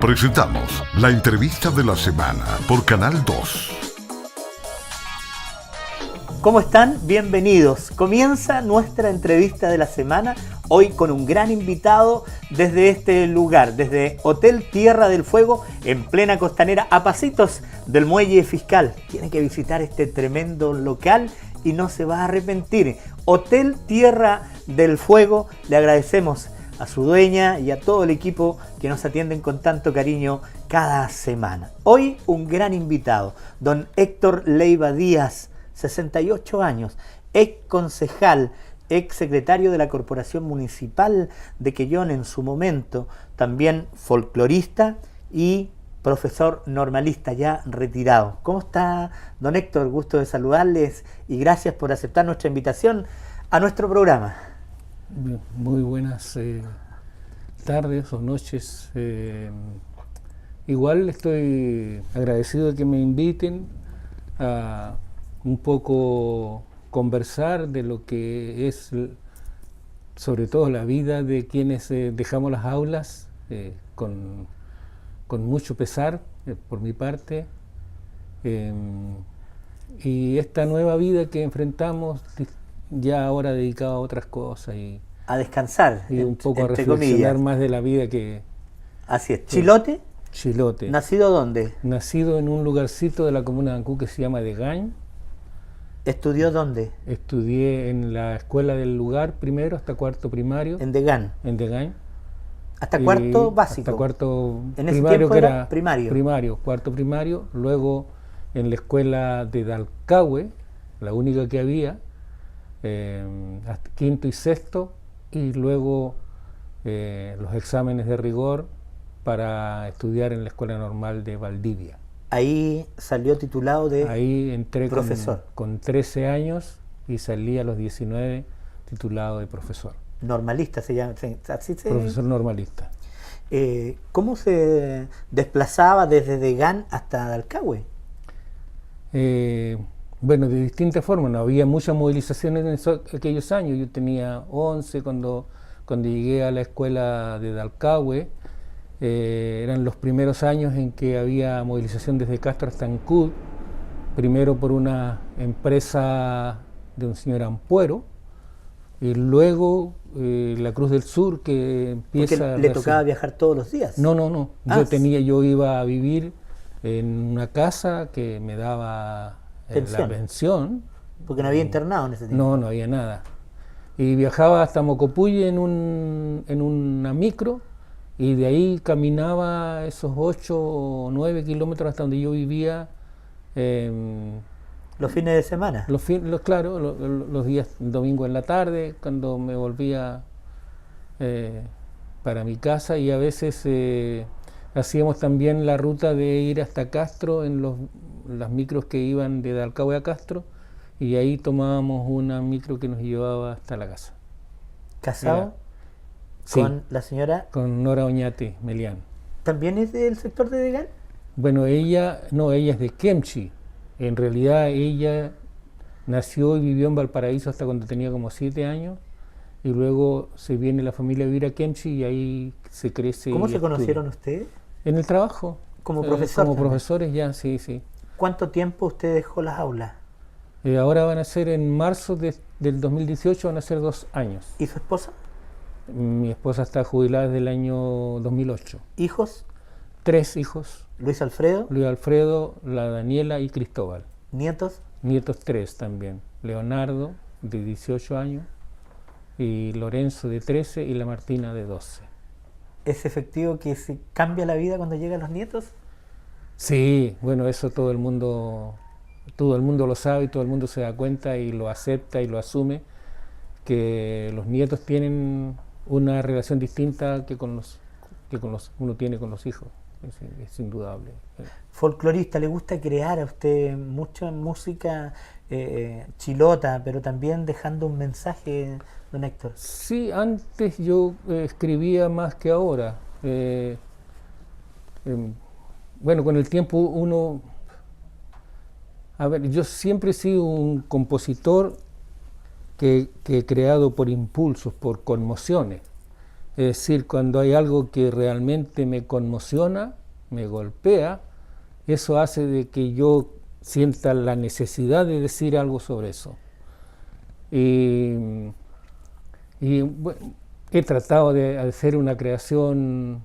Presentamos la entrevista de la semana por Canal 2. ¿Cómo están? Bienvenidos. Comienza nuestra entrevista de la semana, hoy con un gran invitado desde este lugar, desde Hotel Tierra del Fuego, en plena costanera, a pasitos del Muelle Fiscal. Tiene que visitar este tremendo local y no se va a arrepentir. Hotel Tierra del Fuego, le agradecemos a su dueña y a todo el equipo que nos atienden con tanto cariño cada semana. Hoy un gran invitado, don Héctor Leiva Díaz, 68 años, ex concejal, ex secretario de la Corporación Municipal de Quellón en su momento, también folclorista y profesor normalista ya retirado. ¿Cómo está, don Héctor? Gusto de saludarles y gracias por aceptar nuestra invitación a nuestro programa. Muy buenas tardes o noches. Igual estoy agradecido de que me inviten a un poco conversar de lo que es sobre todo la vida de quienes dejamos las aulas con mucho pesar por mi parte, y esta nueva vida que enfrentamos ya ahora dedicada a otras cosas y a descansar y un poco a reflexionar comillas. Más de la vida que... Así es. ¿Chilote? Chilote. ¿Nacido dónde? Nacido en un lugarcito de la comuna de Ancú que se llama Degañ. ¿Estudió dónde? Estudié en la escuela del lugar primero, hasta cuarto primario. ¿En Degañ? En Degañ. ¿Hasta cuarto básico? Hasta cuarto en ese primario, tiempo que era primario. Primario, cuarto primario. Luego en la escuela de Dalcahue, la única que había, hasta quinto y sexto, y luego los exámenes de rigor para estudiar en la Escuela Normal de Valdivia. Ahí salió titulado de Ahí entré profesor. Con 13 años y salí a los 19 titulado de profesor. Normalista se llama, así se... Profesor normalista. ¿Cómo se desplazaba desde Degañ hasta Dalcahue? Bueno, de distintas formas, no había muchas movilizaciones en aquellos años. Yo tenía 11 cuando llegué a la escuela de Dalcahue. Eran los primeros años en que había movilización desde Castro hasta Ancud, primero por una empresa de un señor Ampuero, y luego la Cruz del Sur, que empieza... ¿Porque le tocaba viajar todos los días? No. Yo iba a vivir en una casa que me daba la pensión. Porque no había internado en ese tiempo. No había nada. Y viajaba hasta Mocopuy en una micro, y de ahí caminaba esos 8 o 9 kilómetros hasta donde yo vivía. ¿Los fines de semana? Los días, domingo en la tarde, cuando me volvía para mi casa, y a veces hacíamos también la ruta de ir hasta Castro en las micros que iban de Dalcahue a Castro, y ahí tomábamos una micro que nos llevaba hasta la casa. ¿Casado? Sí, ¿Con la señora? Con Nora Oñate Melián. ¿También es del sector de Degañ? Bueno, ella es de Kemchi. En realidad ella nació y vivió en Valparaíso hasta cuando tenía como 7 años, y luego se viene la familia a vivir a Kemchi y ahí se crece. ¿Cómo se conocieron ustedes? En el trabajo. ¿Como profesor? Como profesores ya, sí. ¿Cuánto tiempo usted dejó las aulas? Ahora van a ser en marzo del 2018, van a ser 2 años. ¿Y su esposa? Mi esposa está jubilada desde el año 2008. ¿Hijos? 3 hijos. ¿Luis Alfredo? Luis Alfredo, la Daniela y Cristóbal. ¿Nietos? Nietos 3 también. Leonardo, de 18 años, y Lorenzo, de 13, y la Martina, de 12. ¿Es efectivo que se cambia la vida cuando llegan los nietos? Sí, bueno, eso todo el mundo lo sabe y todo el mundo se da cuenta y lo acepta y lo asume, que los nietos tienen una relación distinta que uno tiene con los hijos. Es indudable. Folclorista, ¿le gusta crear a usted mucha música chilota, pero también dejando un mensaje, don Héctor? Sí, antes yo escribía más que ahora. Bueno, con el tiempo uno... A ver, yo siempre he sido un compositor que he creado por impulsos, por conmociones, Es decir, cuando hay algo que realmente me conmociona, me golpea, eso hace de que yo sienta la necesidad de decir algo sobre eso. Y bueno, he tratado de hacer una creación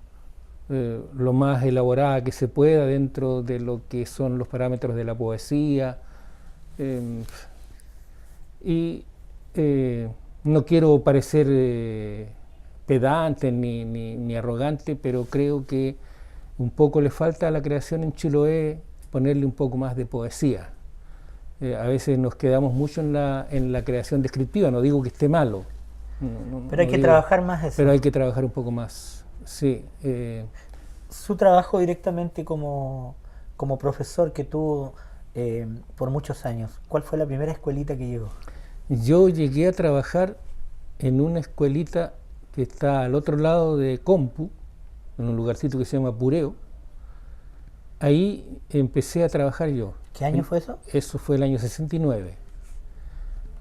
lo más elaborada que se pueda dentro de lo que son los parámetros de la poesía. No quiero parecer pedante ni arrogante, pero creo que un poco le falta a la creación en Chiloé ponerle un poco más de poesía. A veces nos quedamos mucho en la creación descriptiva, no digo que esté malo. Pero hay que trabajar más eso. Pero hay que trabajar un poco más, sí. Su trabajo directamente como profesor que tuvo por muchos años, ¿cuál fue la primera escuelita que llegó? Yo llegué a trabajar en una escuelita que está al otro lado de Compu, en un lugarcito que se llama Pureo. Ahí empecé a trabajar yo. ¿Qué año fue eso? Eso fue el año 69.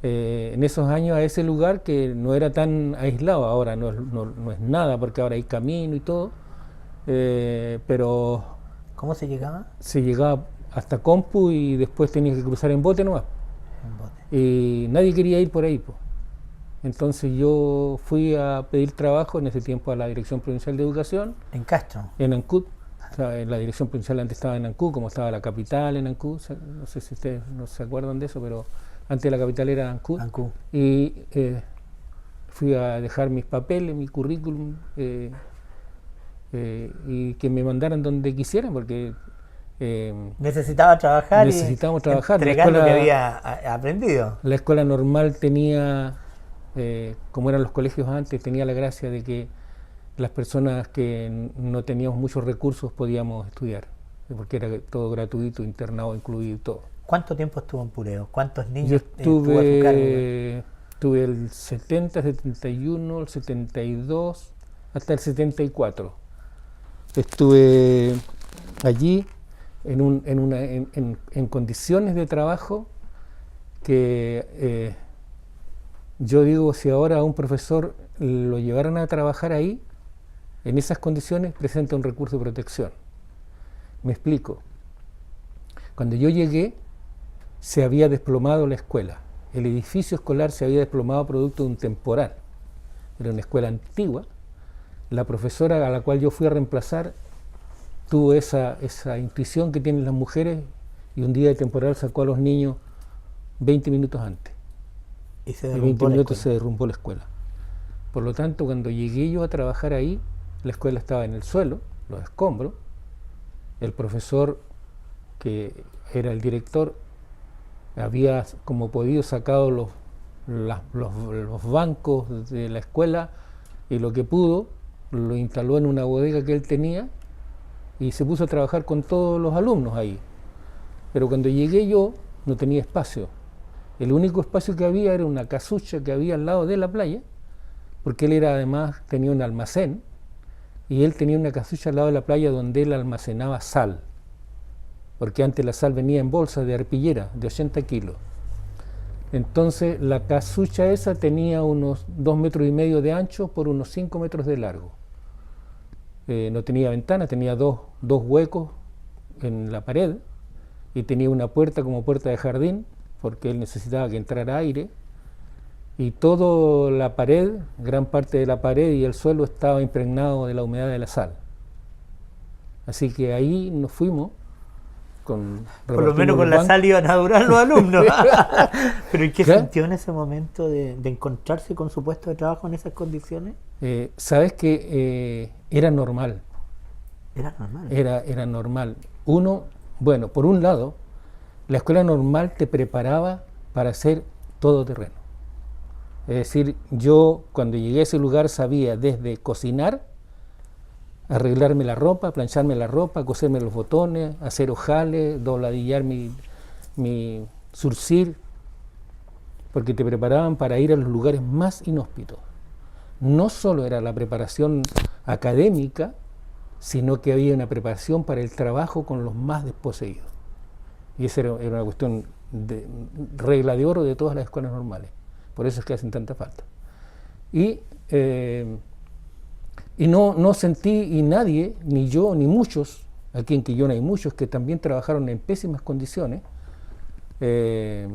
En esos años a ese lugar que no era tan aislado, ahora no es nada porque ahora hay camino y todo, pero... ¿Cómo se llegaba? Se llegaba hasta Compu y después tenías que cruzar en bote nomás. En bote. Y nadie quería ir por ahí, po. Entonces yo fui a pedir trabajo en ese tiempo a la Dirección Provincial de Educación. ¿En Castro? En Ancud. O sea, en la Dirección Provincial antes estaba en Ancud, como estaba la capital en Ancud. No sé si ustedes no se acuerdan de eso, pero antes la capital era Ancud. Ancud. Y fui a dejar mis papeles, mi currículum, y que me mandaran donde quisieran, porque... necesitaba trabajar necesitábamos trabajar. Entregar lo que había aprendido. La escuela normal tenía, como eran los colegios antes, tenía la gracia de que las personas que no teníamos muchos recursos podíamos estudiar, porque era todo gratuito, internado incluido y todo. ¿Cuánto tiempo estuvo en Pureo? ¿Cuántos niños Yo estuvo a su cargo? Estuve el 70, 71, el 72, hasta el 74. Estuve allí en condiciones de trabajo que yo digo, si ahora a un profesor lo llevaran a trabajar ahí, en esas condiciones presenta un recurso de protección. Me explico. Cuando yo llegué, se había desplomado la escuela. El edificio escolar se había desplomado producto de un temporal. Era una escuela antigua. La profesora a la cual yo fui a reemplazar tuvo esa intuición que tienen las mujeres y un día de temporal sacó a los niños 20 minutos antes. Y en 20 minutos se derrumbó la escuela. Por lo tanto, cuando llegué yo a trabajar ahí, la escuela estaba en el suelo, los escombros. El profesor, que era el director, había como podido sacado los bancos de la escuela y lo que pudo lo instaló en una bodega que él tenía y se puso a trabajar con todos los alumnos ahí. Pero cuando llegué yo no tenía espacio. El único espacio que había era una casucha que había al lado de la playa, porque él además tenía un almacén y él tenía una casucha al lado de la playa donde él almacenaba sal, porque antes la sal venía en bolsas de arpillera de 80 kilos. Entonces la casucha esa tenía unos 2,5 metros de ancho por unos 5 metros de largo. No tenía ventana, tenía dos huecos en la pared y tenía una puerta como puerta de jardín, porque él necesitaba que entrara aire, y toda la pared, gran parte de la pared y el suelo estaba impregnado de la humedad de la sal. Así que ahí nos fuimos. Por lo menos con la sal iban a durar los alumnos. ¿Pero y qué sintió en ese momento de encontrarse con su puesto de trabajo en esas condiciones? Sabes que era normal. Era normal. Era normal. Bueno, por un lado, la escuela normal te preparaba para hacer todoterreno. Es decir, yo cuando llegué a ese lugar sabía desde cocinar, arreglarme la ropa, plancharme la ropa, coserme los botones, hacer ojales, dobladillar mi surcir, porque te preparaban para ir a los lugares más inhóspitos. No solo era la preparación académica, sino que había una preparación para el trabajo con los más desposeídos. Y esa era una cuestión de regla de oro de todas las escuelas normales. Por eso es que hacen tanta falta. Y Y no sentí, y nadie, ni yo, ni muchos, aquí en Quillón hay muchos que también trabajaron en pésimas condiciones, nadie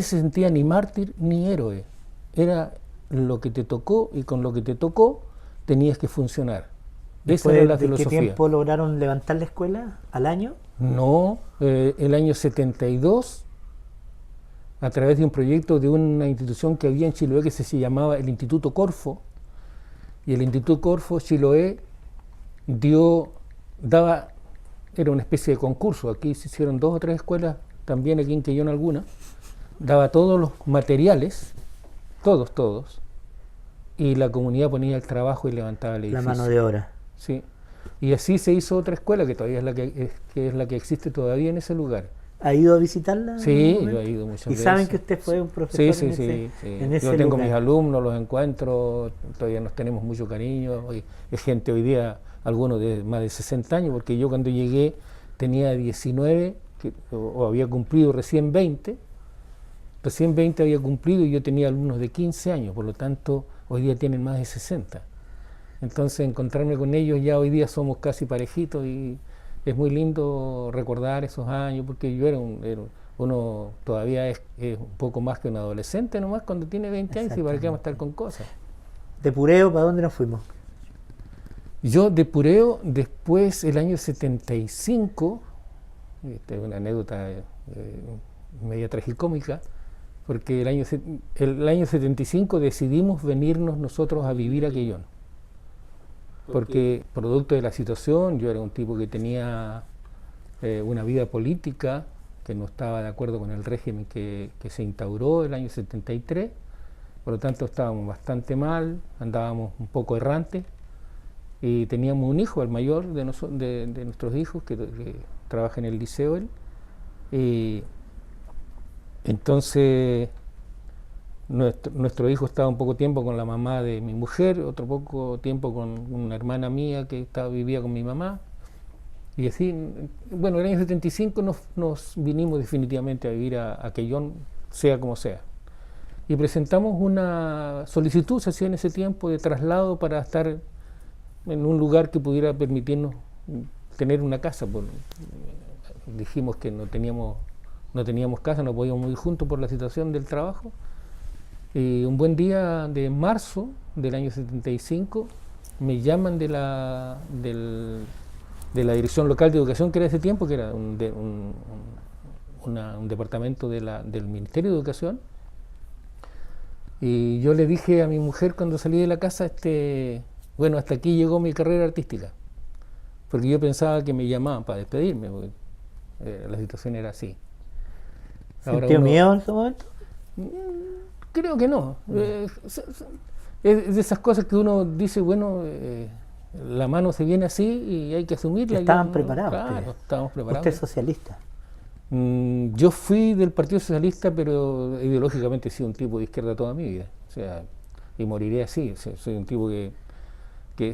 se sentía ni mártir ni héroe. Era lo que te tocó y con lo que te tocó tenías que funcionar. Esa era la filosofía. ¿De qué tiempo lograron levantar la escuela? ¿Al año? No, el año 72, a través de un proyecto de una institución que había en Chiloé que se llamaba el Instituto Corfo, y el Instituto Corfo Chiloé era una especie de concurso. Aquí se hicieron 2 o 3 escuelas, también aquí en Quillón alguna, daba todos los materiales, todos, y la comunidad ponía el trabajo y levantaba el edificio. La mano de obra. Sí. Y así se hizo otra escuela que todavía es la que existe todavía en ese lugar. ¿Ha ido a visitarla? Sí, yo he ido muchas veces. ¿Y saben que usted fue un profesor sí, en ese Yo tengo lugar? mis alumnos, los encuentro, todavía nos tenemos mucho cariño. Es gente hoy día, algunos de más de 60 años, porque yo cuando llegué tenía 19, o había cumplido recién 20 había cumplido, y yo tenía alumnos de 15 años, por lo tanto hoy día tienen más de 60. Entonces encontrarme con ellos, ya hoy día somos casi parejitos, y es muy lindo recordar esos años, porque yo uno todavía es un poco más que un adolescente nomás cuando tiene 20 años, y para qué vamos a estar con cosas. ¿De Pureo para dónde nos fuimos? Yo de Pureo, después el año 75, esta es una anécdota media tragicómica, porque el año 75 decidimos venirnos nosotros a vivir a Quillón. Porque producto de la situación, yo era un tipo que tenía una vida política, que no estaba de acuerdo con el régimen que se instauró el año 73, por lo tanto estábamos bastante mal, andábamos un poco errantes, y teníamos un hijo, el mayor de nuestros hijos, que trabaja en el liceo él, y entonces nuestro hijo estaba un poco tiempo con la mamá de mi mujer, otro poco tiempo con una hermana mía que vivía con mi mamá, y así, bueno, el año 75 nos vinimos definitivamente a vivir a Quillón, sea como sea. Y presentamos una solicitud, se hacía en ese tiempo, de traslado para estar en un lugar que pudiera permitirnos tener una casa. Dijimos que no teníamos casa, no podíamos ir juntos por la situación del trabajo. Y un buen día de marzo del año 75 me llaman de la Dirección Local de Educación, que era ese tiempo, que era un departamento del Ministerio de Educación. Y yo le dije a mi mujer cuando salí de la casa, bueno, hasta aquí llegó mi carrera artística, porque yo pensaba que me llamaban para despedirme, porque la situación era así. ¿Sintió miedo en ese momento? Creo que no. Es de esas cosas que uno dice, bueno, la mano se viene así y hay que asumirla. ¿Estaban preparados? Claro, estábamos preparados. ¿Usted es socialista? Yo fui del Partido Socialista, pero ideológicamente he sido un tipo de izquierda toda mi vida. O sea, y moriré así. O sea, soy un tipo que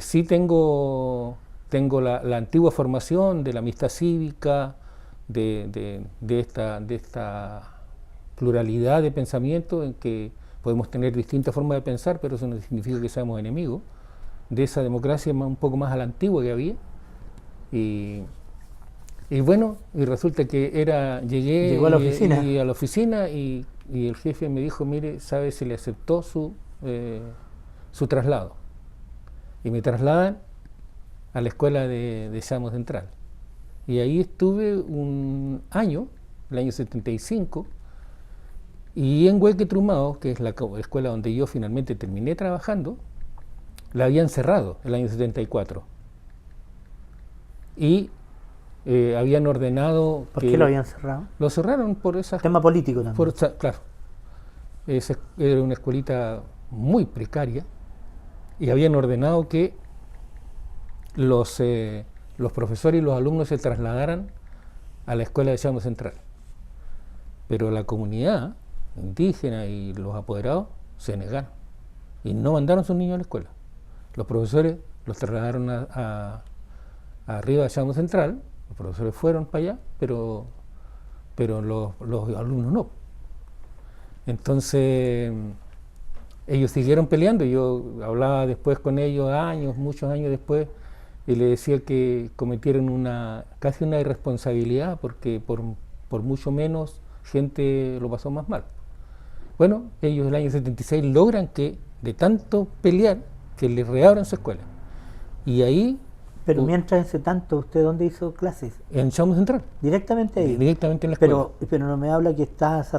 sí tengo la antigua formación de la amistad cívica, de esta pluralidad de pensamiento en que podemos tener distintas formas de pensar, pero eso no significa que seamos enemigos, de esa democracia un poco más a la antigua que había. Y bueno, y resulta que llegó a la oficina y el jefe me dijo, mire, ¿sabe? Se le aceptó su traslado. Y me trasladan a la escuela de Llamo Central. Y ahí estuve un año, el año 75, y en Hueque Trumao, que es la escuela donde yo finalmente terminé trabajando, la habían cerrado el año 74. Y habían ordenado... ¿Por qué lo habían cerrado? Lo cerraron por esa... Tema político también. Claro. Esa era una escuelita muy precaria, y habían ordenado que los profesores y los alumnos se trasladaran a la escuela de Llamo Central. Pero la comunidad indígena y los apoderados se negaron y no mandaron a sus niños a la escuela. Los profesores los trasladaron arriba de Llamo Central, los profesores fueron para allá, pero los alumnos no. Entonces ellos siguieron peleando. Yo hablaba después con ellos muchos años después, y le decía que cometieron casi una irresponsabilidad, porque por mucho menos gente lo pasó más mal. Bueno, ellos el año 76 logran que, de tanto pelear, que les reabran su escuela. Y ahí... Pero mientras ese tanto, ¿usted dónde hizo clases? En Chamo Central. ¿Directamente ahí? Directamente en la escuela. Pero no me habla que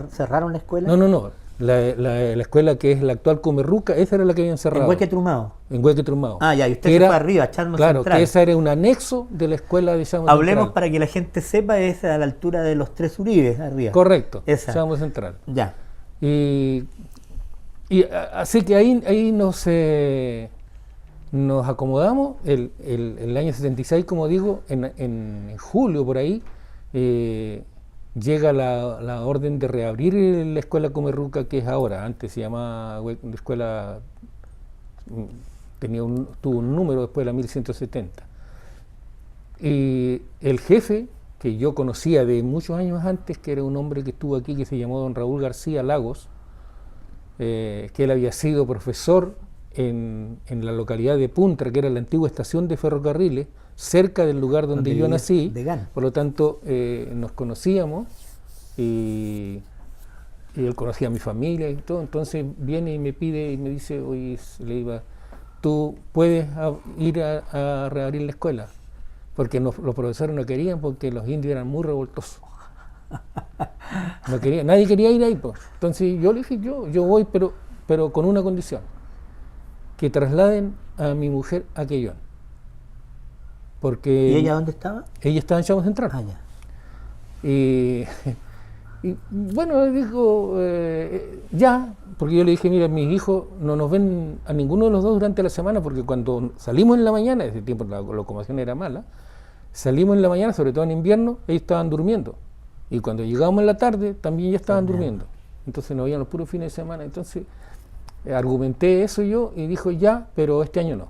cerraron la escuela. No. La escuela que es la actual Comerruca, esa era la que habían cerrado. ¿En Hueque Trumado? En Hueque Trumado. Ah, ya, y usted se fue arriba, Chamo Central. Claro, que esa era un anexo de la escuela de Chamo Central. Hablemos para que la gente sepa, es a la altura de los Tres Uribes, arriba. Correcto, esa. Chamo Central. Ya. Así que ahí nos acomodamos. El año 76, como digo, en julio por ahí, llega la orden de reabrir la escuela Comerruca, que es ahora. Antes se llamaba la escuela, tuvo un número después de la 1170. Y el jefe, que yo conocía de muchos años antes, que era un hombre que estuvo aquí, que se llamó don Raúl García Lagos, que él había sido profesor en la localidad de Puntra, que era la antigua estación de ferrocarriles, cerca del lugar donde yo nací. Por lo tanto, nos conocíamos, y él conocía a mi familia y todo. Entonces viene y me pide y me dice: oye, tú puedes ir a reabrir la escuela, porque los profesores no querían, porque los indios eran muy revoltosos. No quería, nadie quería ir ahí, pues. Entonces yo le dije: yo voy, pero con una condición: que trasladen a mi mujer a Quellón. Porque ¿Y ella dónde estaba? Ella estaba en Chamo Central. Ah, ya. Y bueno, dijo, ya, porque yo le dije: mira, mis hijos no nos ven a ninguno de los dos durante la semana, porque cuando salimos en la mañana, ese tiempo la locomoción era mala, salimos en la mañana, sobre todo en invierno, ellos estaban durmiendo. Y cuando llegábamos en la tarde, también ya estaban durmiendo. Entonces nos veían los puros fines de semana. Entonces argumenté eso yo, y dijo: ya, pero este año no.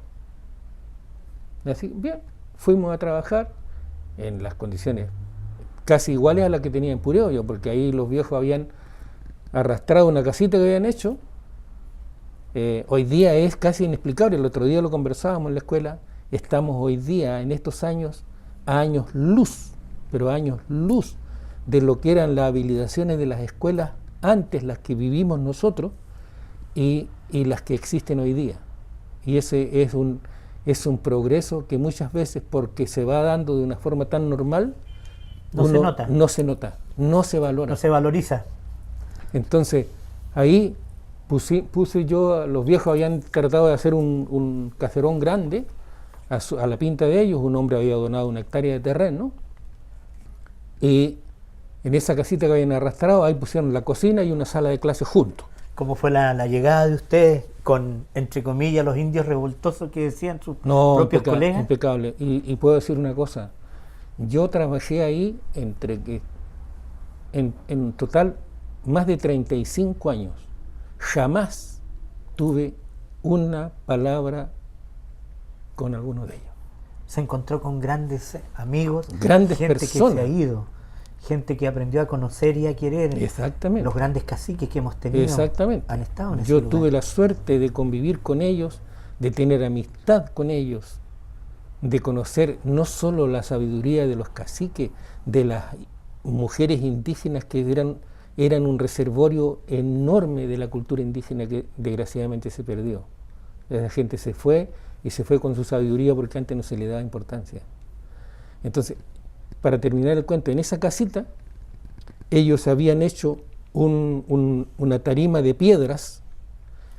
Y así, bien, fuimos a trabajar en las condiciones casi iguales a las que tenía en Pureollo, porque ahí los viejos habían arrastrado una casita que habían hecho. Hoy día es casi inexplicable. El otro día lo conversábamos en la escuela. Estamos hoy día, en estos años, a años luz, pero a años luz de lo que eran las habilitaciones de las escuelas antes, las que vivimos nosotros, y las que existen hoy día. Y ese es un progreso que muchas veces, porque se va dando de una forma tan normal, no se nota, no se valora. No se valoriza. Entonces, ahí puse yo, los viejos habían tratado de hacer un caserón grande a la pinta de ellos. Un hombre había donado 1 hectárea de terreno, y en esa casita que habían arrastrado, ahí pusieron la cocina y una sala de clases juntos. ¿Cómo fue la llegada de ustedes con, entre comillas, los indios revoltosos que decían sus propios colegas? Impecable. Y puedo decir una cosa: yo trabajé ahí en total más de 35 años. Jamás tuve una palabra con alguno de ellos. Se encontró con grandes amigos, grandes gente personas que se ha ido, gente que aprendió a conocer y a querer. Exactamente. Los grandes caciques que hemos tenido. Exactamente. Han estado en ese Yo lugar. tuve la suerte de convivir con ellos, de tener amistad con ellos, de conocer no solo la sabiduría de los caciques, de las mujeres indígenas, que eran un reservorio enorme de la cultura indígena que desgraciadamente se perdió. La gente se fue, y se fue con su sabiduría, porque antes no se le daba importancia. Entonces, para terminar el cuento, en esa casita ellos habían hecho una tarima de piedras,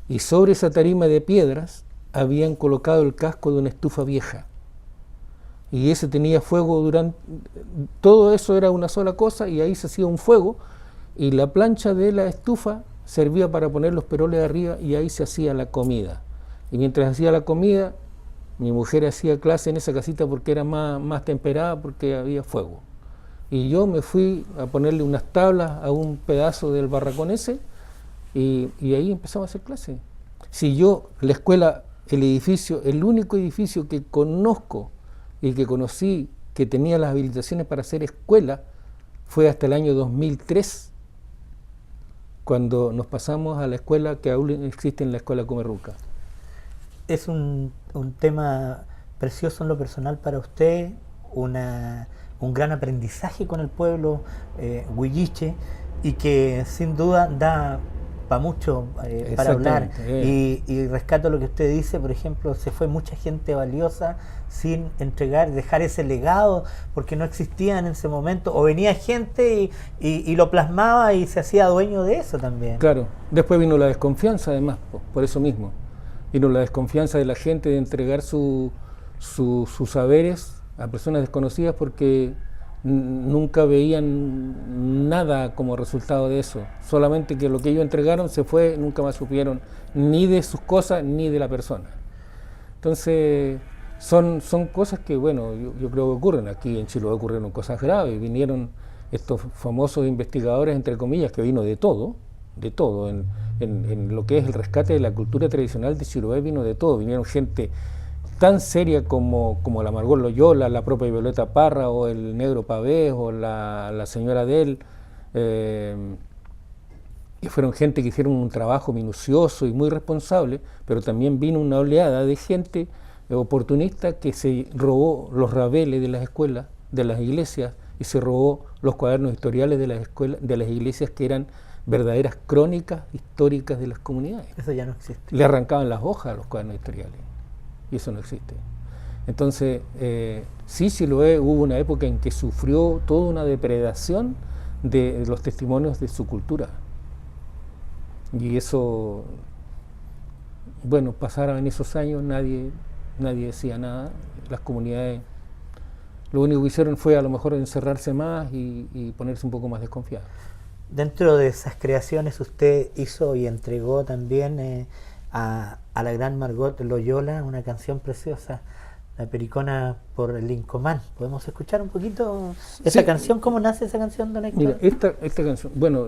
y sobre esa tarima de piedras habían colocado el casco de una estufa vieja, y ese tenía fuego todo eso era una sola cosa, y ahí se hacía un fuego, y la plancha de la estufa servía para poner los peroles arriba, y ahí se hacía la comida. Y mientras hacía la comida, mi mujer hacía clase en esa casita, porque era más temperada, porque había fuego. Y yo me fui a ponerle unas tablas a un pedazo del barracón ese, y ahí empezamos a hacer clase. Si yo, la escuela, el edificio, el único edificio que conozco y que conocí que tenía las habilitaciones para hacer escuela, fue hasta el año 2003, cuando nos pasamos a la escuela que aún existe en la escuela Comerruca. Es un tema precioso en lo personal para usted, un gran aprendizaje con el pueblo huilliche y que sin duda da para mucho para hablar. Y rescato lo que usted dice, por ejemplo, se fue mucha gente valiosa sin entregar, dejar ese legado, porque no existía en ese momento, o venía gente y lo plasmaba y se hacía dueño de eso también. Claro, después vino la desconfianza además, por eso mismo. Vino la desconfianza de la gente de entregar sus saberes a personas desconocidas porque nunca veían nada como resultado de eso, solamente que lo que ellos entregaron se fue, nunca más supieron ni de sus cosas ni de la persona. Entonces son cosas que, bueno, yo creo que ocurren. Aquí en Chiloé ocurrieron cosas graves, vinieron estos famosos investigadores, entre comillas, que vino de todo, en lo que es el rescate de la cultura tradicional de Chiloé vino de todo, vinieron gente tan seria como la Margot Loyola, la propia Violeta Parra, o el Negro Pavés, o la señora Del, y fueron gente que hicieron un trabajo minucioso y muy responsable, pero también vino una oleada de gente oportunista que se robó los rabeles de las escuelas, de las iglesias, y se robó los cuadernos historiales de las escuelas, de las iglesias, que eran verdaderas crónicas históricas de las comunidades. Eso ya no existe. Le arrancaban las hojas a los cuadernos historiales. Y eso no existe. Entonces, sí, Chiloé hubo una época en que sufrió toda una depredación de los testimonios de su cultura. Y eso, bueno, pasaron en esos años, nadie decía nada. Las comunidades, lo único que hicieron fue a lo mejor encerrarse más y ponerse un poco más desconfiados. Dentro de esas creaciones usted hizo y entregó también a la gran Margot Loyola una canción preciosa, La Pericona por el Lincomán. ¿Podemos escuchar un poquito esa canción? ¿Cómo nace esa canción, don Héctor? Mira, esta canción, bueno,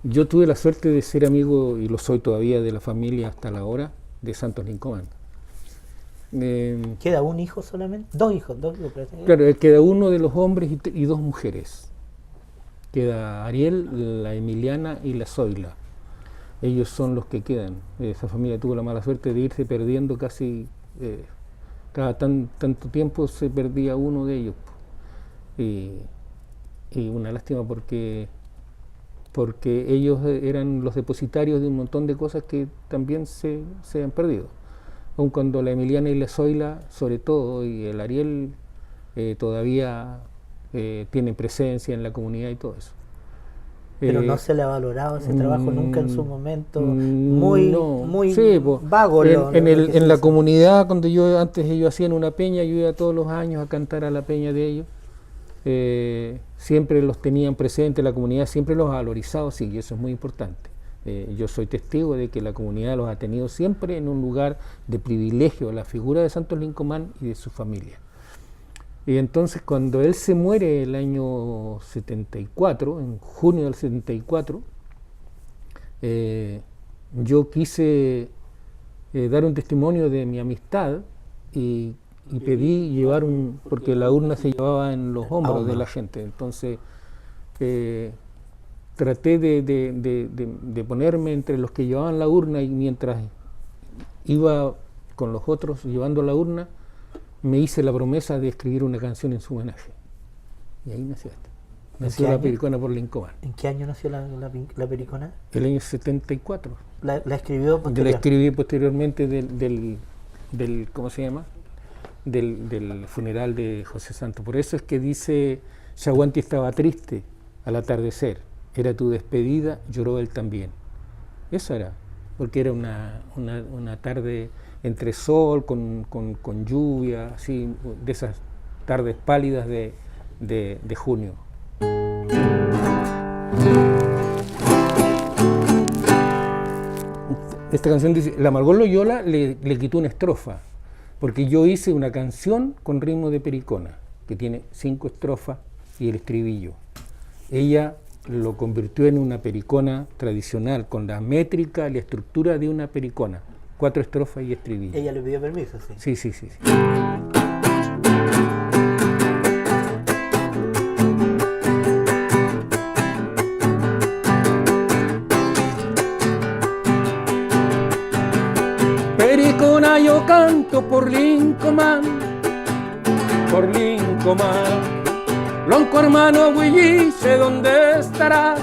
yo tuve la suerte de ser amigo, y lo soy todavía, de la familia hasta la hora de Santos Lincomán. ¿Queda un hijo solamente? Dos hijos. Claro, queda uno de los hombres y dos mujeres. Queda Ariel, la Emiliana y la Zoila. Ellos son los que quedan. Esa familia tuvo la mala suerte de irse perdiendo casi, cada tanto tiempo se perdía uno de ellos. Y una lástima porque ellos eran los depositarios de un montón de cosas que también se han perdido. Aun cuando la Emiliana y la Zoila, sobre todo, y el Ariel, todavía tienen presencia en la comunidad y todo eso. Pero no se le ha valorado ese trabajo nunca en su momento, sí, vago. En la comunidad, cuando antes ellos hacían una peña, yo iba todos los años a cantar a la peña de ellos. Siempre los tenían presentes, la comunidad siempre los ha valorizado, sí, y eso es muy importante. Yo soy testigo de que la comunidad los ha tenido siempre en un lugar de privilegio, la figura de Santos Lincomán y de su familia. Y entonces, cuando él se muere el año 74, en junio del 74, yo quise dar un testimonio de mi amistad y pedí llevar porque la urna se llevaba en los hombros de la gente. Entonces, traté de ponerme entre los que llevaban la urna, y mientras iba con los otros llevando la urna, me hice la promesa de escribir una canción en su homenaje. Y ahí nació esto. Nació La Pericona por Lincomán. ¿En qué año nació la Pericona? El año 74. ¿La escribió posteriormente? La escribí posteriormente del ¿cómo se llama? Del funeral de José Santos. Por eso es que dice: Chaguanti estaba triste al atardecer, era tu despedida, lloró él también. Eso era, porque era una tarde entre sol, con lluvia, así, de esas tardes pálidas de junio. Esta canción dice, la Margot Loyola le quitó una estrofa, porque yo hice una canción con ritmo de pericona, que tiene 5 estrofas y el estribillo. Ella lo convirtió en una pericona tradicional, con la métrica, la estructura de una pericona. 4 estrofas y estribillo. ¿Ella le pidió permiso? Sí. Sí. canto por Lincoln, por Lincoln. Blanco hermano Huilliche, ¿dónde estarás?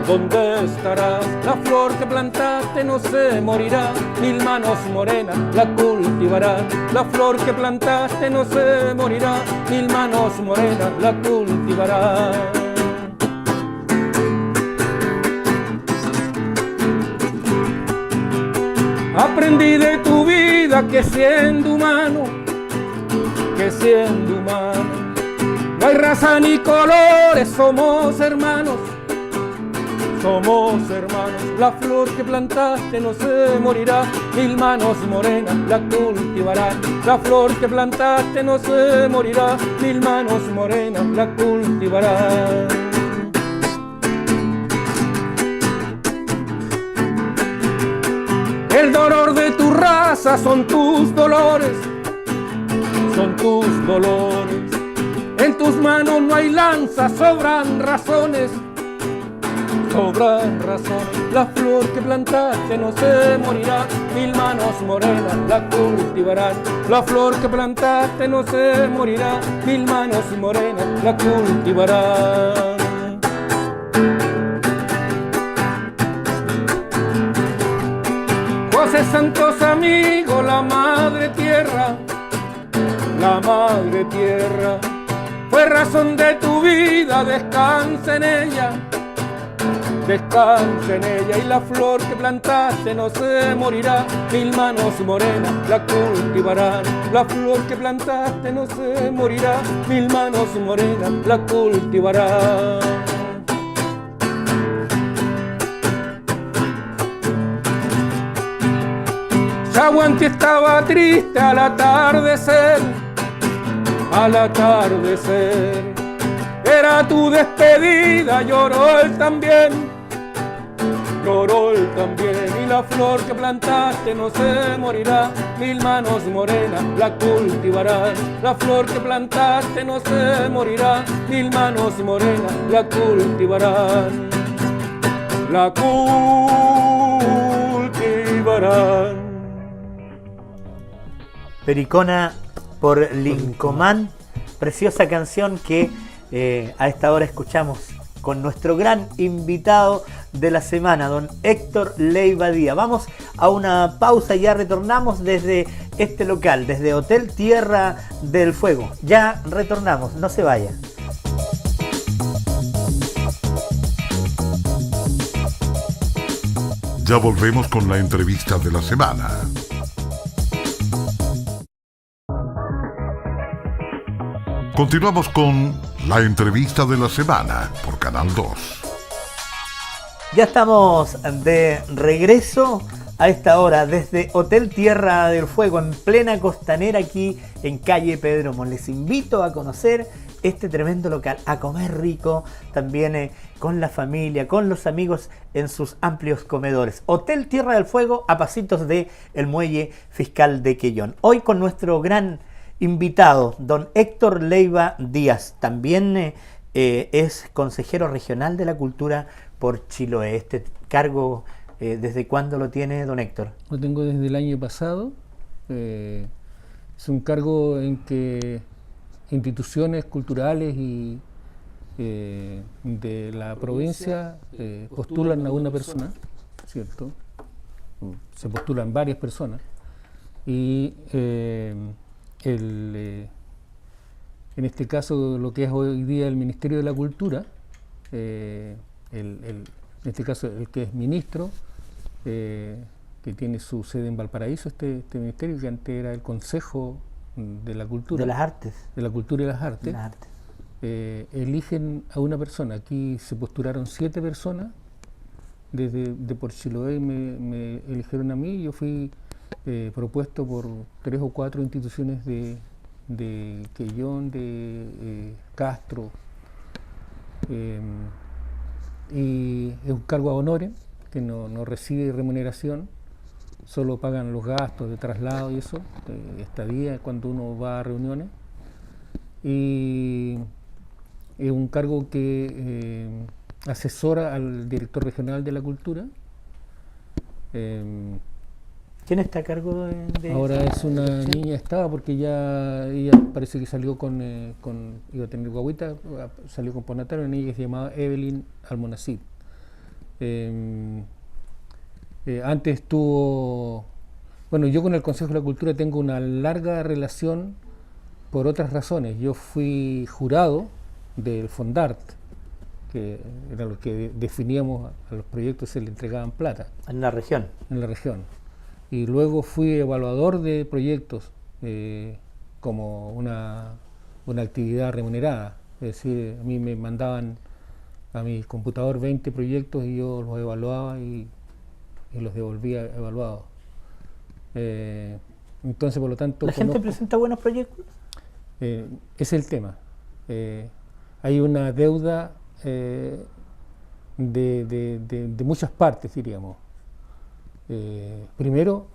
¿Dónde estarás? La flor que plantaste no se morirá, mil manos morenas la cultivarán. La flor que plantaste no se morirá, mil manos morenas la cultivarán. Aprendí de tu vida que siendo humano, no hay raza ni colores, somos hermanos, somos hermanos. La flor que plantaste no se morirá, mil manos morenas la cultivarán. La flor que plantaste no se morirá, mil manos morenas la cultivarán. El dolor de tu raza son tus dolores, son tus dolores. En tus manos no hay lanza, sobran razones, sobran razones. La flor que plantaste no se morirá, mil manos morenas la cultivarán. La flor que plantaste no se morirá, mil manos morenas la cultivarán. José Santos amigo, la madre tierra, la madre tierra fue razón de tu vida, descansa en ella, descansa en ella. Y la flor que plantaste no se morirá, mil manos morenas la cultivarán. La flor que plantaste no se morirá, mil manos morenas la cultivarán. Chaguanti estaba triste al atardecer, al atardecer. Era tu despedida, lloró él también, lloró él también. Y la flor que plantaste no se morirá, mil manos morenas la cultivarán. La flor que plantaste no se morirá, mil manos morenas la cultivarán, la cultivarán. Pericona por Lincoln, preciosa canción que a esta hora escuchamos con nuestro gran invitado de la semana, don Héctor Leiva Díaz. Vamos a una pausa y ya retornamos desde este local, desde Hotel Tierra del Fuego. Ya retornamos, no se vaya. Ya volvemos con la entrevista de la semana. Continuamos con la entrevista de la semana por Canal 2. Ya estamos de regreso a esta hora desde Hotel Tierra del Fuego en plena costanera aquí en calle Pedromo. Les invito a conocer este tremendo local, a comer rico también con la familia, con los amigos en sus amplios comedores. Hotel Tierra del Fuego a pasitos de el Muelle Fiscal de Quellón. Hoy con nuestro gran invitado, don Héctor Leiva Díaz, también es consejero regional de la cultura por Chiloé. Este cargo, ¿desde cuándo lo tiene don Héctor? Lo tengo desde el año pasado. Es un cargo en que instituciones culturales y de la provincia postulan a una persona, ¿cierto? Se postulan varias personas y en este caso lo que es hoy día el Ministerio de la Cultura, en este caso el que es ministro, que tiene su sede en Valparaíso, este ministerio que antes era el Consejo de la Cultura. De las Artes. De la Cultura y las Artes. Eligen a una persona. Aquí se postularon 7 personas, de por Chiloé me eligieron a mí. Yo fui propuesto por 3 o 4 instituciones de Quellón, de Castro, y es un cargo a honores que no recibe remuneración, solo pagan los gastos de traslado y eso, estadía cuando uno va a reuniones, y es un cargo que asesora al director regional de la cultura. ¿Quién está a cargo de Ahora esa es una dirección? niña, estaba porque ya ella parece que salió iba a tener guagüita, salió con postnatal, una niña que se llamaba Evelyn Almonacid. Antes estuvo, bueno, yo con el Consejo de la Cultura tengo una larga relación por otras razones. Yo fui jurado del Fondart, que era lo que definíamos a los proyectos, se le entregaban plata En la región. en la región. Y luego fui evaluador de proyectos como una actividad remunerada. Es decir, a mí me mandaban a mi computador 20 proyectos y yo los evaluaba y los devolvía evaluados. Entonces, por lo tanto, ¿La gente presenta buenos proyectos? es el tema. Hay una deuda de muchas partes, diríamos. Primero,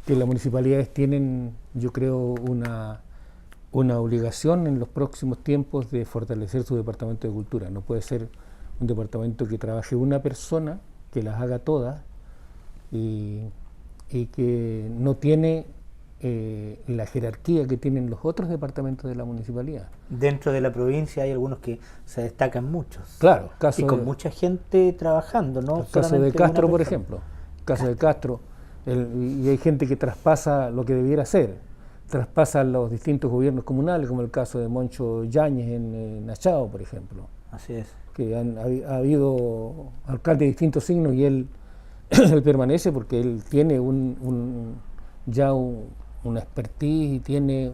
que las municipalidades tienen, yo creo, una obligación en los próximos tiempos de fortalecer su departamento de cultura. No puede ser un departamento que trabaje una persona, que las haga todas y que no tiene la jerarquía que tienen los otros departamentos de la municipalidad. Dentro de la provincia hay algunos que se destacan muchos. Claro, Y con mucha gente trabajando, ¿no? el caso de Solamente Castro, una por persona. ejemplo. El caso de Castro, y hay gente que traspasa lo que debiera hacer, traspasa los distintos gobiernos comunales, como el caso de Moncho Yáñez en Nachao, por ejemplo, Así es. que ha habido alcaldes de distintos signos y él, él permanece porque él tiene una expertise y tiene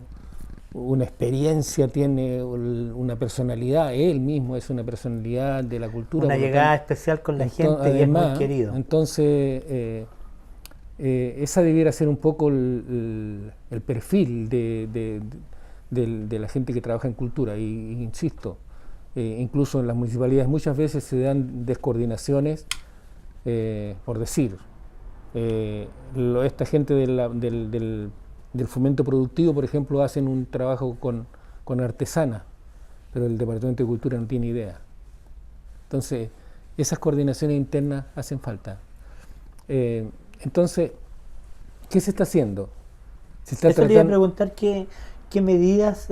una experiencia, tiene una personalidad, él mismo es una personalidad de la cultura. Una llegada especial con la gente y es muy querido. Entonces, esa debiera ser un poco el perfil de la gente que trabaja en cultura. Y insisto, incluso en las municipalidades muchas veces se dan descoordinaciones, por decir. Esta gente del fomento productivo, por ejemplo, hacen un trabajo con artesanas, pero el Departamento de Cultura no tiene idea. Entonces, esas coordinaciones internas hacen falta. Entonces, ¿qué se está haciendo? Se está Eso le iba a preguntar qué medidas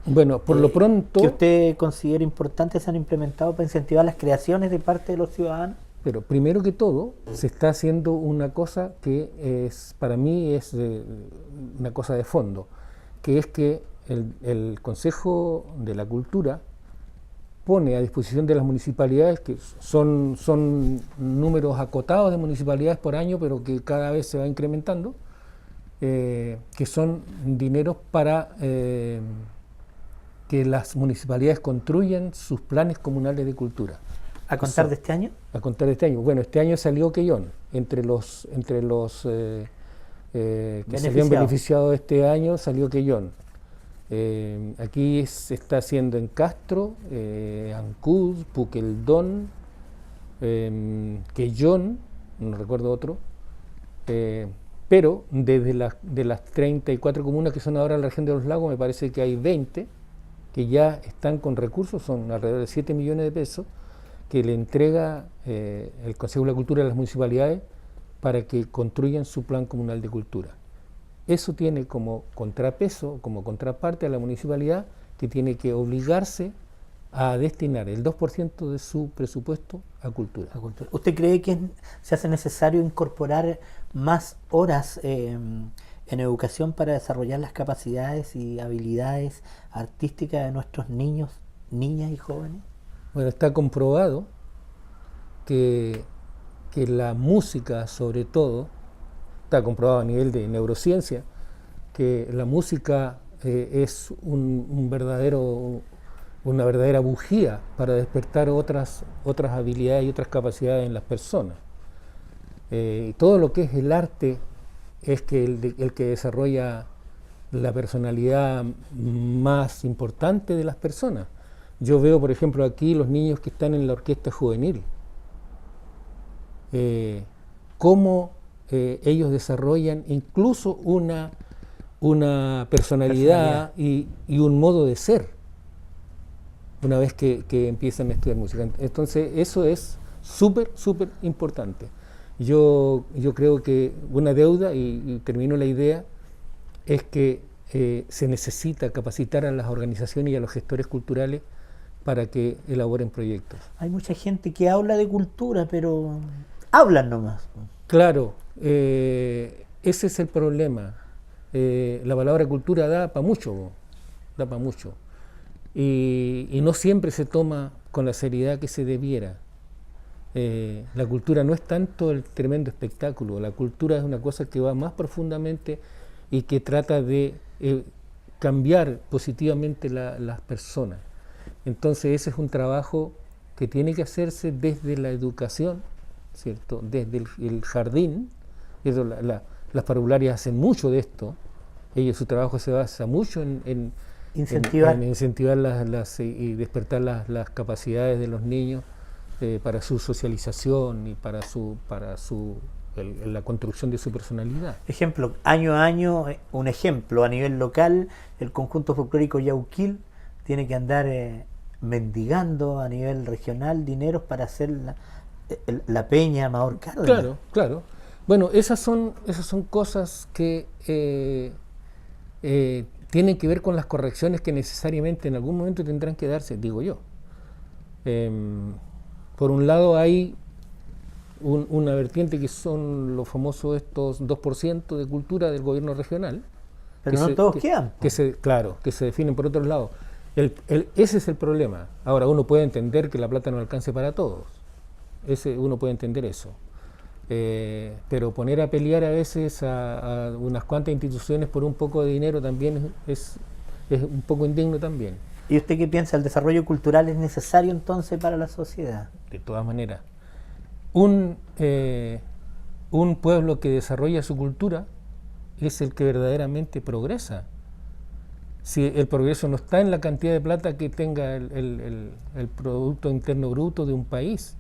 bueno, por lo pronto, que usted considera importantes se han implementado para incentivar las creaciones de parte de los ciudadanos. pero primero que todo, se está haciendo una cosa que para mí es una cosa de fondo, que es que el Consejo de la Cultura pone a disposición de las municipalidades, que son números acotados de municipalidades por año, pero que cada vez se va incrementando, que son dineros para que las municipalidades construyan sus planes comunales de cultura. ¿A contar de este año? A contar de este año. Bueno, este año salió Quellón. Entre los que se habían beneficiado este año salió Quellón. Aquí se está haciendo en Castro, Ancud, Puqueldón, Quellón, no recuerdo otro, pero de las 34 comunas que son ahora en la región de los lagos, me parece que hay 20 que ya están con recursos, son alrededor de 7 millones de pesos, que le entrega el Consejo de la Cultura a las municipalidades para que construyan su plan comunal de cultura. Eso tiene como contrapeso, como contraparte a la municipalidad, que tiene que obligarse a destinar el 2% de su presupuesto a cultura. ¿Usted cree que se hace necesario incorporar más horas en educación para desarrollar las capacidades y habilidades artísticas de nuestros niños, niñas y jóvenes? Bueno, está comprobado que la música, sobre todo, está comprobado a nivel de neurociencia, que la música es una verdadera bujía para despertar otras habilidades y otras capacidades en las personas. Todo lo que es el arte es que el que desarrolla la personalidad más importante de las personas. Yo veo, por ejemplo, aquí los niños que están en la orquesta juvenil, cómo ellos desarrollan incluso una personalidad y un modo de ser una vez que empiezan a estudiar música. Entonces eso es súper importante. Yo creo que una deuda, y termino la idea, es que se necesita capacitar a las organizaciones y a los gestores culturales para que elaboren proyectos. Hay mucha gente que habla de cultura, pero hablan nomás. Claro, ese es el problema. La palabra cultura da para mucho, da para mucho. Y no siempre se toma con la seriedad que se debiera. La cultura no es tanto el tremendo espectáculo, la cultura es una cosa que va más profundamente y que trata de cambiar positivamente las personas. Entonces ese es un trabajo que tiene que hacerse desde la educación, ¿cierto? Desde el jardín. Eso, las parvularias hacen mucho de esto. Su trabajo se basa mucho en incentivar y despertar las capacidades de los niños para su socialización y para la construcción de su personalidad. Ejemplo, año a año, un ejemplo, a nivel local, el conjunto folclórico Yauquil tiene que andar mendigando a nivel regional dineros para hacer la peña Amador Cárdenas. Claro, claro. Bueno, esas son cosas que tienen que ver con las correcciones que necesariamente en algún momento tendrán que darse, digo yo. Por un lado hay una vertiente que son los famosos estos 2% de cultura del gobierno regional. Pero no todos quedan. Claro, que se definen por otros lados. Ese es el problema. Ahora, uno puede entender que la plata no alcance para todos. Uno puede entender eso. Pero poner a pelear a veces a unas cuantas instituciones por un poco de dinero también es un poco indigno también. ¿Y usted qué piensa? ¿El desarrollo cultural es necesario entonces para la sociedad? De todas maneras. Un pueblo que desarrolla su cultura es el que verdaderamente progresa. Si el progreso no está en la cantidad de plata que tenga el Producto Interno Bruto de un país.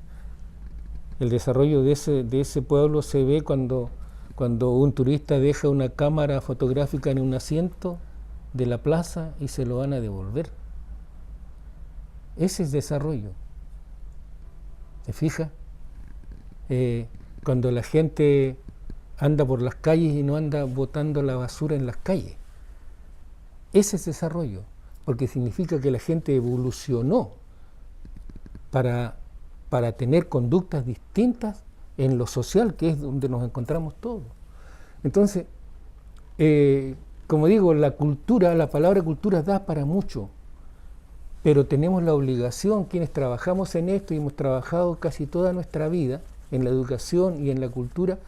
El desarrollo de ese pueblo se ve cuando un turista deja una cámara fotográfica en un asiento de la plaza y se lo van a devolver. Ese es desarrollo. ¿Se fija? Cuando la gente anda por las calles y no anda botando la basura en las calles. Ese es desarrollo, porque significa que la gente evolucionó para tener conductas distintas en lo social, que es donde nos encontramos todos. Entonces, como digo, la palabra cultura da para mucho, pero tenemos la obligación, quienes trabajamos en esto y hemos trabajado casi toda nuestra vida en la educación y en la cultura,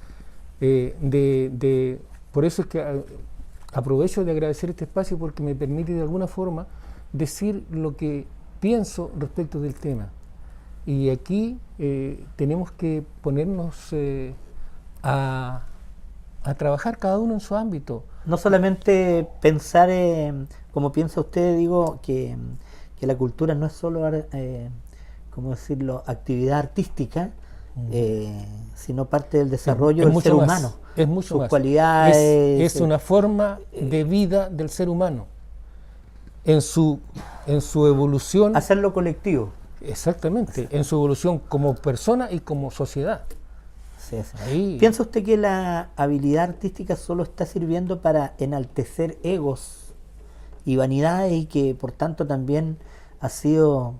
por eso es que aprovecho de agradecer este espacio porque me permite de alguna forma decir lo que pienso respecto del tema. Y aquí tenemos que ponernos a trabajar cada uno en su ámbito. No solamente pensar, como piensa usted, digo, que la cultura no es solo, ¿cómo decirlo?, actividad artística, sino parte del desarrollo del ser humano. Es mucho sus más. Cualidades. Es una forma de vida del ser humano. En su evolución. Hacerlo colectivo. Exactamente, en su evolución como persona y como sociedad. Sí, sí. ¿Piensa usted que la habilidad artística solo está sirviendo para enaltecer egos y vanidades y que por tanto también ha sido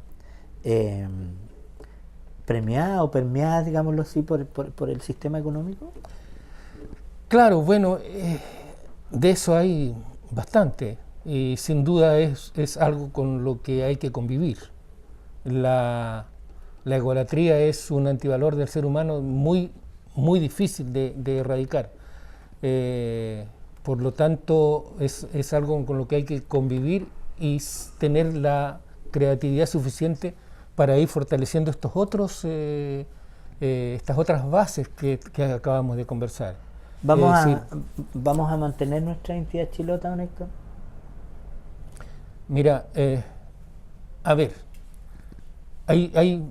premiada o permeada, digámoslo así, por el sistema económico? Claro, bueno, de eso hay bastante y sin duda es algo con lo que hay que convivir. La egolatría es un antivalor del ser humano muy, muy difícil de erradicar. Por lo tanto, es algo con lo que hay que convivir y tener la creatividad suficiente para ir fortaleciendo estas otras bases que acabamos de conversar. ¿Vamos a mantener nuestra identidad chilota, don Héctor? Mira, a ver, hay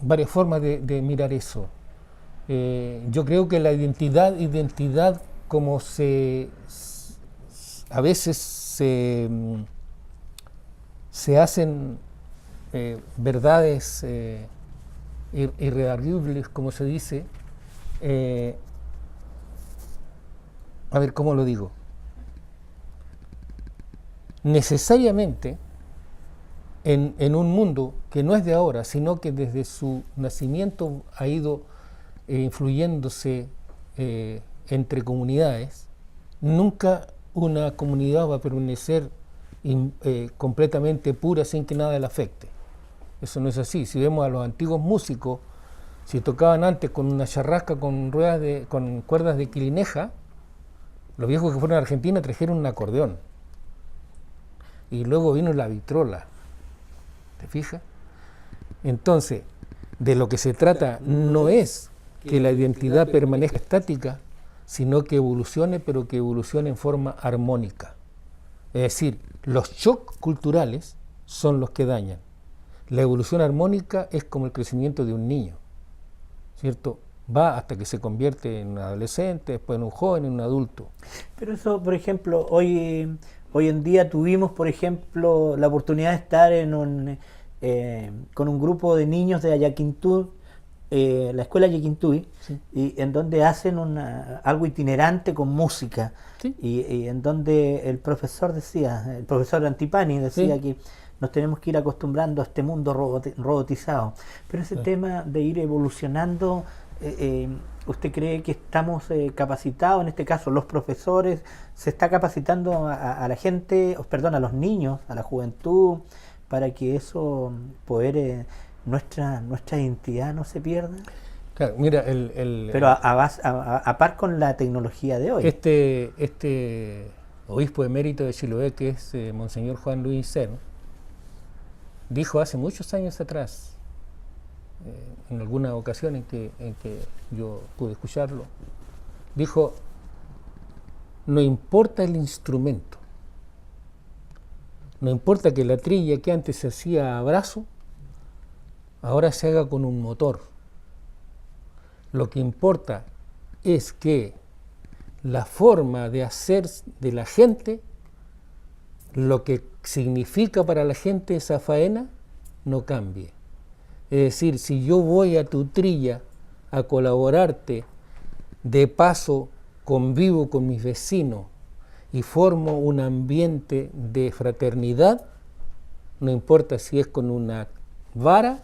varias formas de mirar eso. Yo creo que la identidad como a veces se hacen verdades irredarguibles, como se dice. A ver, ¿cómo lo digo? Necesariamente, en un mundo que no es de ahora, sino que desde su nacimiento ha ido influyéndose entre comunidades, nunca una comunidad va a permanecer completamente pura sin que nada la afecte. Eso no es así. Si vemos a los antiguos músicos, si tocaban antes con una charrasca con con cuerdas de quilineja, los viejos que fueron a Argentina trajeron un acordeón. Y luego vino la vitrola. ¿Te fijas? Entonces, de lo que se trata no es que la identidad permanezca estática, sino que evolucione, pero que evolucione en forma armónica. Es decir, los shocks culturales son los que dañan. La evolución armónica es como el crecimiento de un niño, ¿cierto? Va hasta que se convierte en un adolescente, después en un joven, en un adulto. Pero eso, por ejemplo, hoy en día tuvimos, por ejemplo, la oportunidad de estar con un grupo de niños de Ayaquintuy, la escuela Ayaquintuy, Sí. y en donde hacen algo itinerante con música, Sí. y en donde el profesor Antipani decía Sí. que nos tenemos que ir acostumbrando a este mundo robotizado. Pero ese Sí. tema de ir evolucionando, ¿usted cree que estamos capacitados, en este caso los profesores, se está capacitando a la gente, perdón, a los niños, a la juventud, para que eso, poder, nuestra identidad no se pierda? Claro, mira, Pero a par con la tecnología de hoy. este obispo emérito de Chiloé, que es Monseñor Juan Luis Cerno, dijo hace muchos años atrás, en alguna ocasión en que yo pude escucharlo, dijo: no importa el instrumento, no importa que la trilla que antes se hacía a brazo, ahora se haga con un motor. Lo que importa es que la forma de hacer de la gente, lo que significa para la gente esa faena, no cambie. Es decir, si yo voy a tu trilla a colaborarte, de paso convivo con mis vecinos y formo un ambiente de fraternidad, no importa si es con una vara,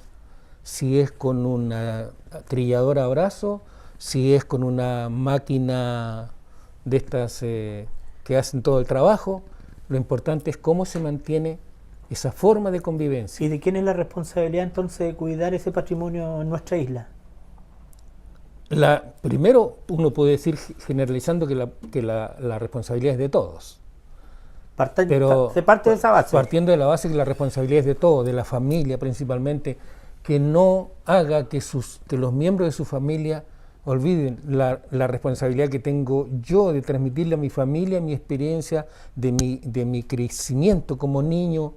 si es con una trilladora a brazo, si es con una máquina de estas que hacen todo el trabajo, lo importante es cómo se mantiene esa forma de convivencia. ¿Y de quién es la responsabilidad entonces de cuidar ese patrimonio en nuestra isla? Primero, uno puede decir, generalizando, que la responsabilidad es de todos. Pero Se parte de esa base. Partiendo de la base que la responsabilidad es de todos, de la familia principalmente, que no haga que los miembros de su familia olviden la responsabilidad que tengo yo de transmitirle a mi familia mi experiencia de mi crecimiento como niño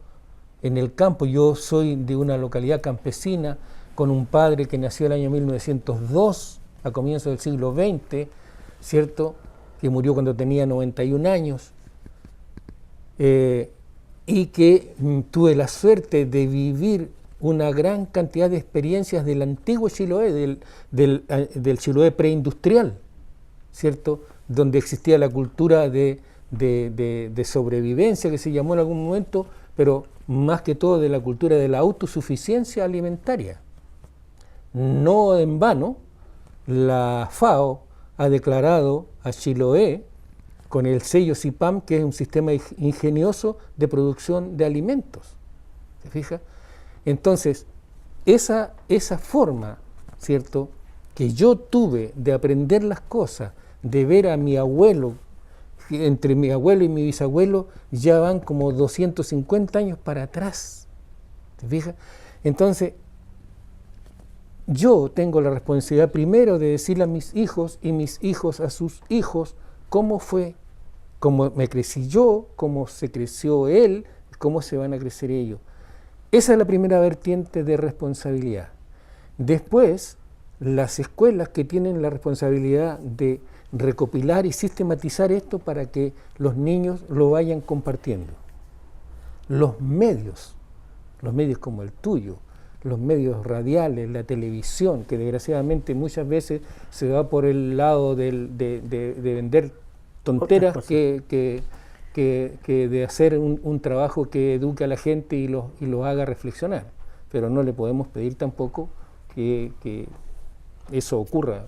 en el campo. Yo soy de una localidad campesina con un padre que nació el año 1902, a comienzos del siglo XX, ¿cierto? Que murió cuando tenía 91 años, y que tuve la suerte de vivir una gran cantidad de experiencias del antiguo Chiloé, del Chiloé preindustrial, ¿cierto? Donde existía la cultura de sobrevivencia, que se llamó en algún momento, pero más que todo de la cultura de la autosuficiencia alimentaria. No en vano, la FAO ha declarado a Chiloé con el sello CIPAM, que es un sistema ingenioso de producción de alimentos. ¿Se fija? Entonces, esa forma, ¿cierto?, que yo tuve de aprender las cosas, de ver a mi abuelo, entre mi abuelo y mi bisabuelo ya van como 250 años para atrás. ¿Te fijas? Entonces, yo tengo la responsabilidad primero de decirle a mis hijos y mis hijos a sus hijos cómo fue, cómo me crecí yo, cómo se creció él, cómo se van a crecer ellos. Esa es la primera vertiente de responsabilidad. Después, las escuelas que tienen la responsabilidad de recopilar y sistematizar esto para que los niños lo vayan compartiendo. Los medios como el tuyo, los medios radiales, la televisión, que desgraciadamente muchas veces se va por el lado de vender tonteras que de hacer un trabajo que eduque a la gente y lo haga reflexionar. Pero no le podemos pedir tampoco que eso ocurra.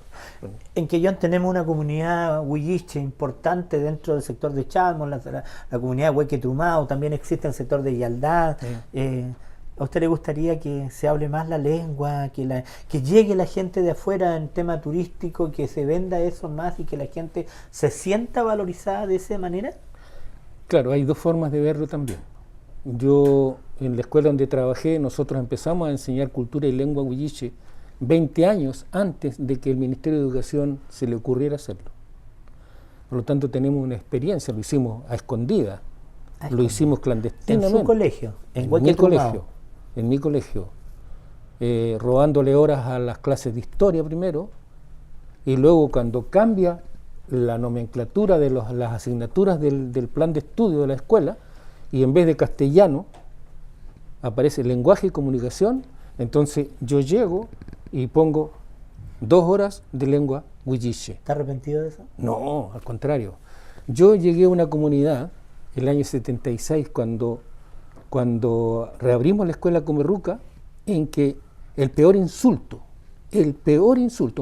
En Quellón tenemos una comunidad huilliche importante dentro del sector de Chalmos, la comunidad de Huequetumao, también existe el sector de Yaldá. ¿A usted le gustaría que se hable más la lengua, que llegue la gente de afuera en tema turístico, que se venda eso más y que la gente se sienta valorizada de esa manera? Claro, hay dos formas de verlo también. Yo, en la escuela donde trabajé, nosotros empezamos a enseñar cultura y lengua huilliche 20 años antes de que el Ministerio de Educación se le ocurriera hacerlo. Por lo tanto, tenemos una experiencia, lo hicimos a escondidas, lo hicimos clandestinamente. ¿En su colegio? En mi colegio. En mi colegio. Robándole horas a las clases de historia primero, y luego cuando cambia la nomenclatura de las asignaturas del plan de estudio de la escuela, y en vez de castellano aparece lenguaje y comunicación, entonces yo llego y pongo 2 horas de lengua huilliche. ¿Está arrepentido de eso? No, al contrario. Yo llegué a una comunidad el año 76 cuando reabrimos la escuela Comerruca, en que el peor insulto,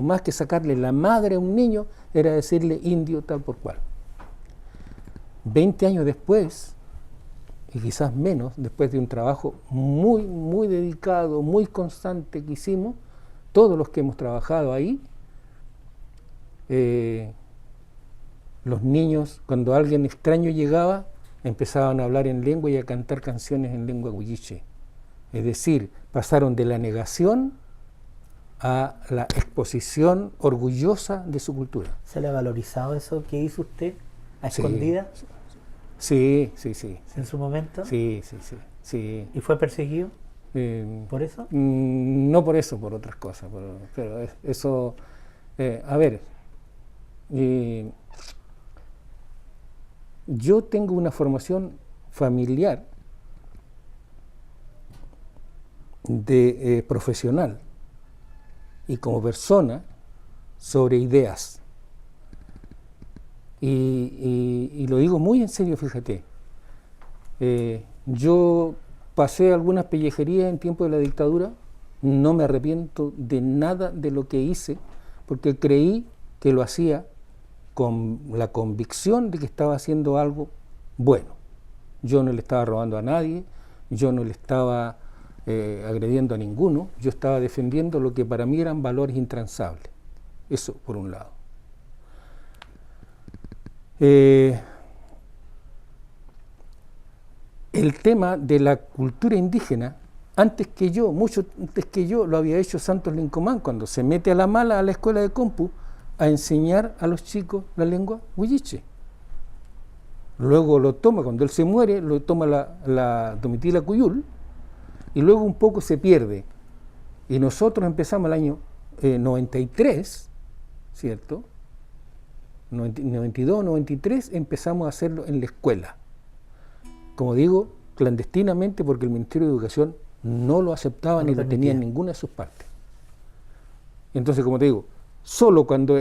más que sacarle la madre a un niño, era decirle indio tal por cual. 20 años después, y quizás menos, después de un trabajo muy, muy dedicado, muy constante que hicimos, todos los que hemos trabajado ahí, los niños, cuando alguien extraño llegaba, empezaban a hablar en lengua y a cantar canciones en lengua huilliche. Es decir, pasaron de la negación a la exposición orgullosa de su cultura. ¿Se le ha valorizado eso que hizo usted a escondidas? Sí. ¿En su momento? Sí. ¿Y fue perseguido por eso? No por eso, por otras cosas. Pero eso, a ver, yo tengo una formación familiar de profesional y como persona sobre ideas. Y lo digo muy en serio, fíjate. Yo pasé algunas pellejerías en tiempo de la dictadura, no me arrepiento de nada de lo que hice, porque creí que lo hacía con la convicción de que estaba haciendo algo bueno. Yo no le estaba robando a nadie, yo no le estaba agrediendo a ninguno, yo estaba defendiendo lo que para mí eran valores intransables. Eso por un lado. El tema de la cultura indígena, mucho antes que yo, lo había hecho Santos Lincomán, cuando se mete a la mala a la escuela de compu a enseñar a los chicos la lengua huilliche. Luego lo toma, cuando él se muere, lo toma la Domitila Cuyul, y luego un poco se pierde. Y nosotros empezamos el año 93, ¿cierto? 92, 93, empezamos a hacerlo en la escuela. Como digo, clandestinamente, porque el Ministerio de Educación no lo aceptaba ni lo tenía en ninguna de sus partes. Entonces, como te digo, solo cuando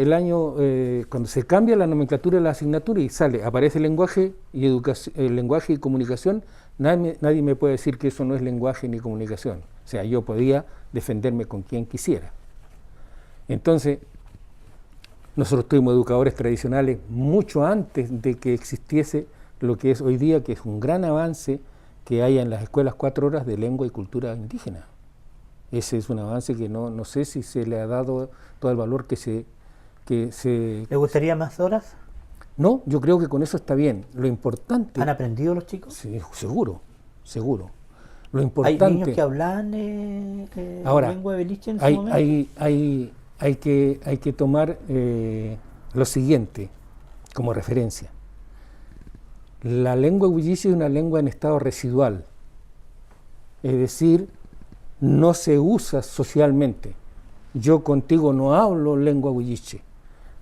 cuando se cambia la nomenclatura de la asignatura y aparece lenguaje y comunicación, nadie me puede decir que eso no es lenguaje ni comunicación. O sea, yo podía defenderme con quien quisiera. Entonces, nosotros tuvimos educadores tradicionales mucho antes de que existiese lo que es hoy día, que es un gran avance que haya en las escuelas 4 horas de lengua y cultura indígena. Ese es un avance que no sé si se le ha dado todo el valor que se... ¿Le gustaría más horas? No, yo creo que con eso está bien. Lo importante... ¿Han aprendido los chicos? Sí, seguro. Lo importante... ¿Hay niños que hablan lengua beliche en su momento? Hay que tomar lo siguiente como referencia. La lengua huilliche es una lengua en estado residual, es decir, no se usa socialmente. Yo contigo no hablo lengua huilliche,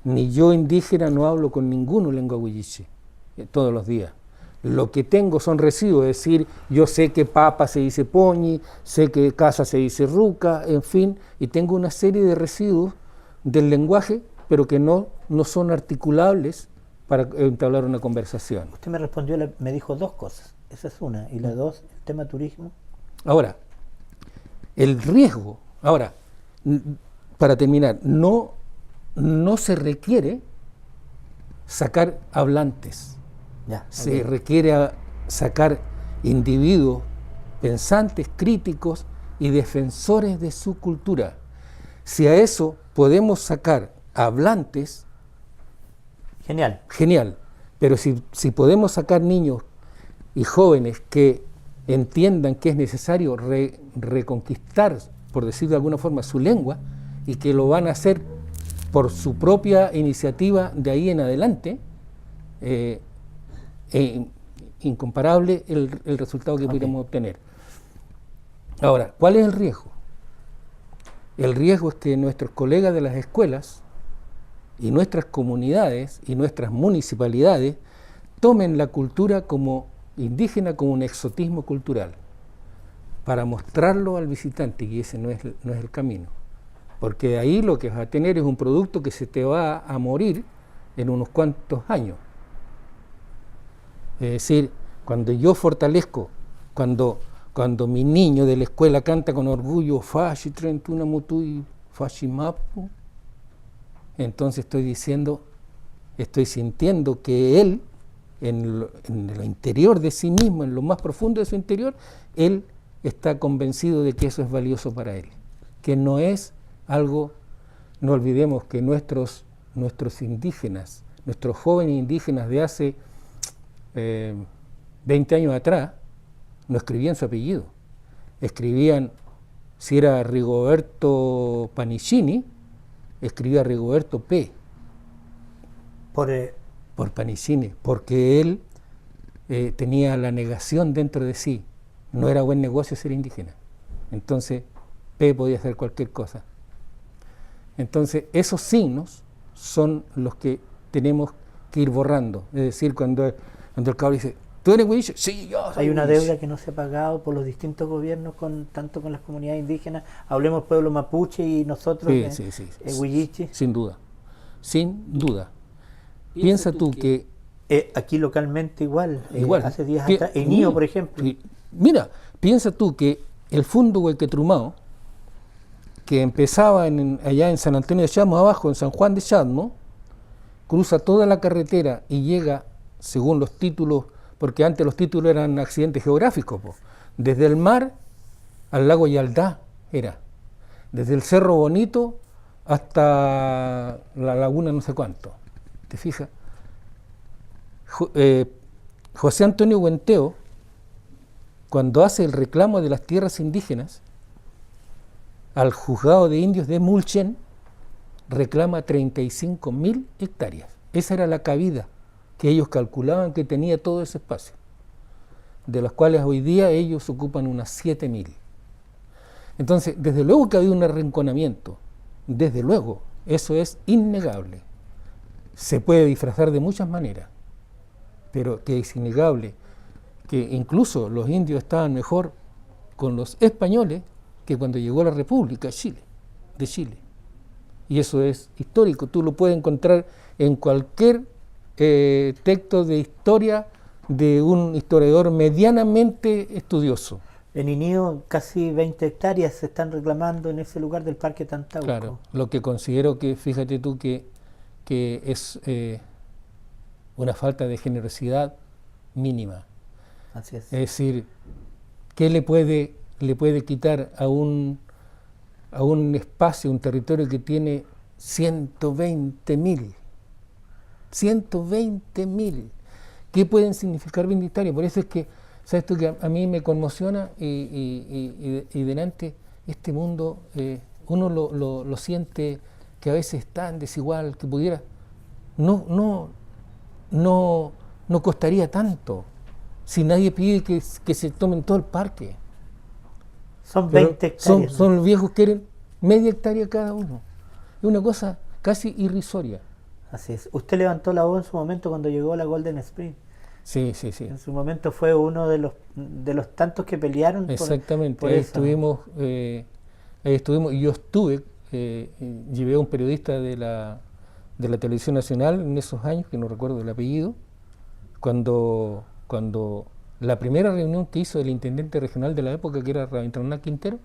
ni yo indígena no hablo con ninguno lengua huilliche todos los días. Lo que tengo son residuos, es decir, yo sé que papa se dice poñi, sé que casa se dice ruca, en fin, y tengo una serie de residuos del lenguaje, pero que no son articulables para entablar una conversación. Usted me respondió, me dijo dos cosas, esa es una, y la dos, el tema turismo. Ahora, el riesgo, para terminar, no se requiere sacar hablantes. Ya, Se requiere sacar individuos pensantes, críticos y defensores de su cultura. Si a eso podemos sacar hablantes, genial. Genial. Pero si podemos sacar niños y jóvenes que entiendan que es necesario reconquistar, por decirlo de alguna forma, su lengua, y que lo van a hacer por su propia iniciativa de ahí en adelante, incomparable el resultado que pudiéramos obtener. Ahora, ¿cuál es el riesgo? El riesgo es que nuestros colegas de las escuelas y nuestras comunidades y nuestras municipalidades tomen la cultura como indígena como un exotismo cultural para mostrarlo al visitante, y ese no es el camino, porque de ahí lo que vas a tener es un producto que se te va a morir en unos cuantos años. Es decir, cuando yo fortalezco, cuando mi niño de la escuela canta con orgullo Fashi Trentuna Mutui Fashi Mapu, entonces estoy sintiendo que él, en lo interior de sí mismo, en lo más profundo de su interior, él está convencido de que eso es valioso para él, que no es algo. No olvidemos que nuestros indígenas, nuestros jóvenes indígenas de hace 20 años atrás, no escribían su apellido, escribían, si era Rigoberto Panicini, escribía Rigoberto P. Por Panicini, porque él tenía la negación dentro de sí, no era buen negocio ser indígena, entonces P podía hacer cualquier cosa. Entonces esos signos son los que tenemos que ir borrando, es decir, cuando el cabrón dice, ¿tú eres huilliche? Sí, yo soy. Hay una deuda que no se ha pagado por los distintos gobiernos, tanto con las comunidades indígenas, hablemos pueblo mapuche y nosotros, huilliche. Sin duda. Piensa tú que aquí localmente igual. Hace días atrás, en Nío, por ejemplo. Mira, piensa tú que el Fundo Huequetrumao, que empezaba allá en San Antonio de Chadmo, abajo en San Juan de Chadmo, cruza toda la carretera y llega, según los títulos, porque antes los títulos eran accidentes geográficos, desde el mar al lago Yaldá era, desde el Cerro Bonito hasta la laguna no sé cuánto, ¿te fijas? José Antonio Huenteo, cuando hace el reclamo de las tierras indígenas al juzgado de indios de Mulchen, reclama 35.000 hectáreas. Esa era la cabida que ellos calculaban que tenía todo ese espacio, de las cuales hoy día ellos ocupan unas 7.000. Entonces, desde luego que ha habido un arrinconamiento, desde luego, eso es innegable. Se puede disfrazar de muchas maneras, pero que es innegable que incluso los indios estaban mejor con los españoles que cuando llegó la República de Chile. Y eso es histórico, tú lo puedes encontrar en cualquier texto de historia de un historiador medianamente estudioso. En Inío casi 20 hectáreas se están reclamando en ese lugar del Parque Tantauco. Claro, lo que considero que, fíjate tú, que es una falta de generosidad mínima. Así es. Es decir, ¿qué le puede quitar a un espacio, un territorio que tiene 120.000? 120.000. ¿Qué pueden significar 20 hectáreas? Por eso es que, ¿sabes tú? Que a mí me conmociona y delante este mundo, uno lo siente que a veces es tan desigual que pudiera, no costaría tanto si nadie pide que se tomen todo el parque. Son 20 hectáreas. Son los viejos que quieren media hectárea cada uno. Es una cosa casi irrisoria. Así es. Usted levantó la voz en su momento cuando llegó la Golden Spring. Sí, sí, sí. En su momento fue uno de los tantos que pelearon. Exactamente, por ahí eso. estuvimos, y yo estuve, llevé a un periodista de la Televisión Nacional en esos años, que no recuerdo el apellido, cuando la primera reunión que hizo el intendente regional de la época, que era Rabindranath Quintero,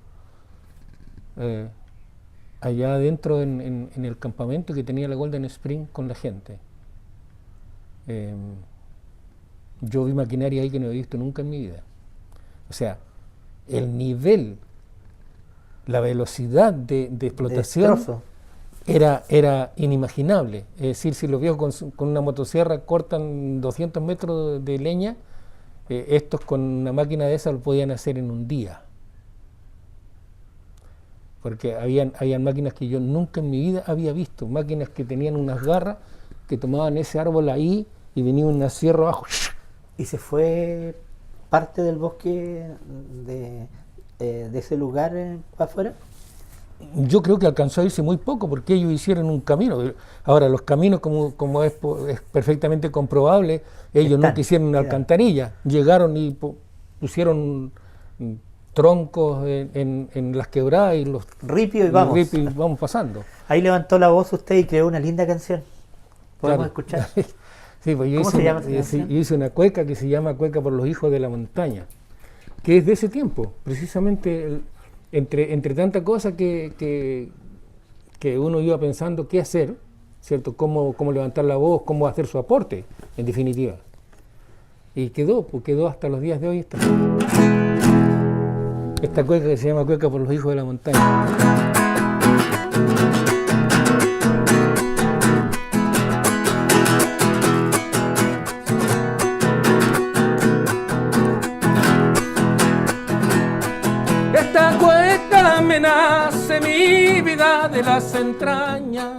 allá adentro en el campamento que tenía la Golden Spring con la gente. Yo vi maquinaria ahí que no he visto nunca en mi vida. O sea, el nivel, la velocidad de explotación era inimaginable. Es decir, si los viejos con una motosierra cortan 200 metros de leña, estos con una máquina de esa lo podían hacer en un día. Porque habían máquinas que yo nunca en mi vida había visto, máquinas que tenían unas garras que tomaban ese árbol ahí y venía una sierra abajo. ¿Y se fue parte del bosque de ese lugar para afuera? Yo creo que alcanzó a irse muy poco porque ellos hicieron un camino. Ahora, los caminos, como es perfectamente comprobable, ellos nunca hicieron una alcantarilla. Llegaron y pusieron troncos en las quebradas y los ripio y vamos pasando. Ahí levantó la voz usted y creó una linda canción. ¿Podemos escuchar? Sí, pues ¿Cómo se llama esa canción? Yo hice una cueca que se llama Cueca por los Hijos de la Montaña, que es de ese tiempo, precisamente entre tanta cosa que uno iba pensando qué hacer, ¿cierto? Cómo levantar la voz, cómo hacer su aporte, en definitiva. Y quedó hasta los días de hoy esta cueca que se llama Cueca por los Hijos de la Montaña. Esta cueca me nace mi vida de las entrañas.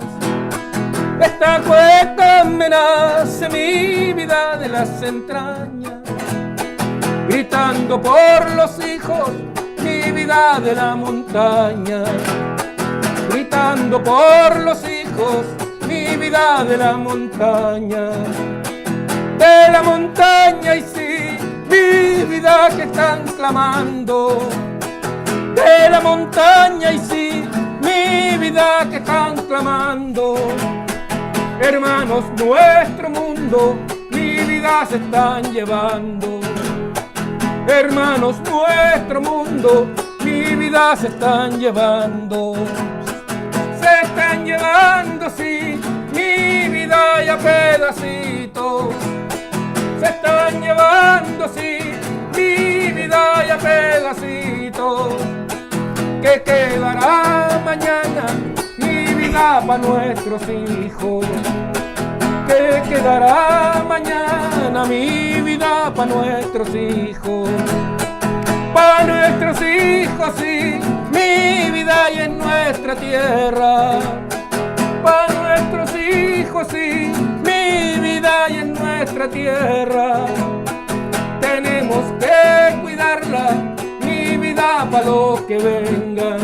Esta cueca me nace mi vida de las entrañas. Gritando por los hijos mi vida de la montaña. Gritando por los hijos mi vida de la montaña. De la montaña y sí, mi vida que están clamando. De la montaña y sí, mi vida que están clamando. Hermanos, nuestro mundo, mi vida se están llevando. Hermanos, nuestro mundo, mi vida se están llevando. Se están llevando, sí, mi vida y a pedacitos. Se están llevando, sí, mi vida y a pedacitos. ¿Qué quedará mañana? Mi vida para nuestros hijos. ¿Qué quedará mañana? Mi vida para nuestros hijos. Para nuestros hijos, sí, mi vida y en nuestra tierra. Para nuestros hijos, sí, mi vida y en nuestra tierra. Tenemos que cuidarla, mi vida para los que vengan.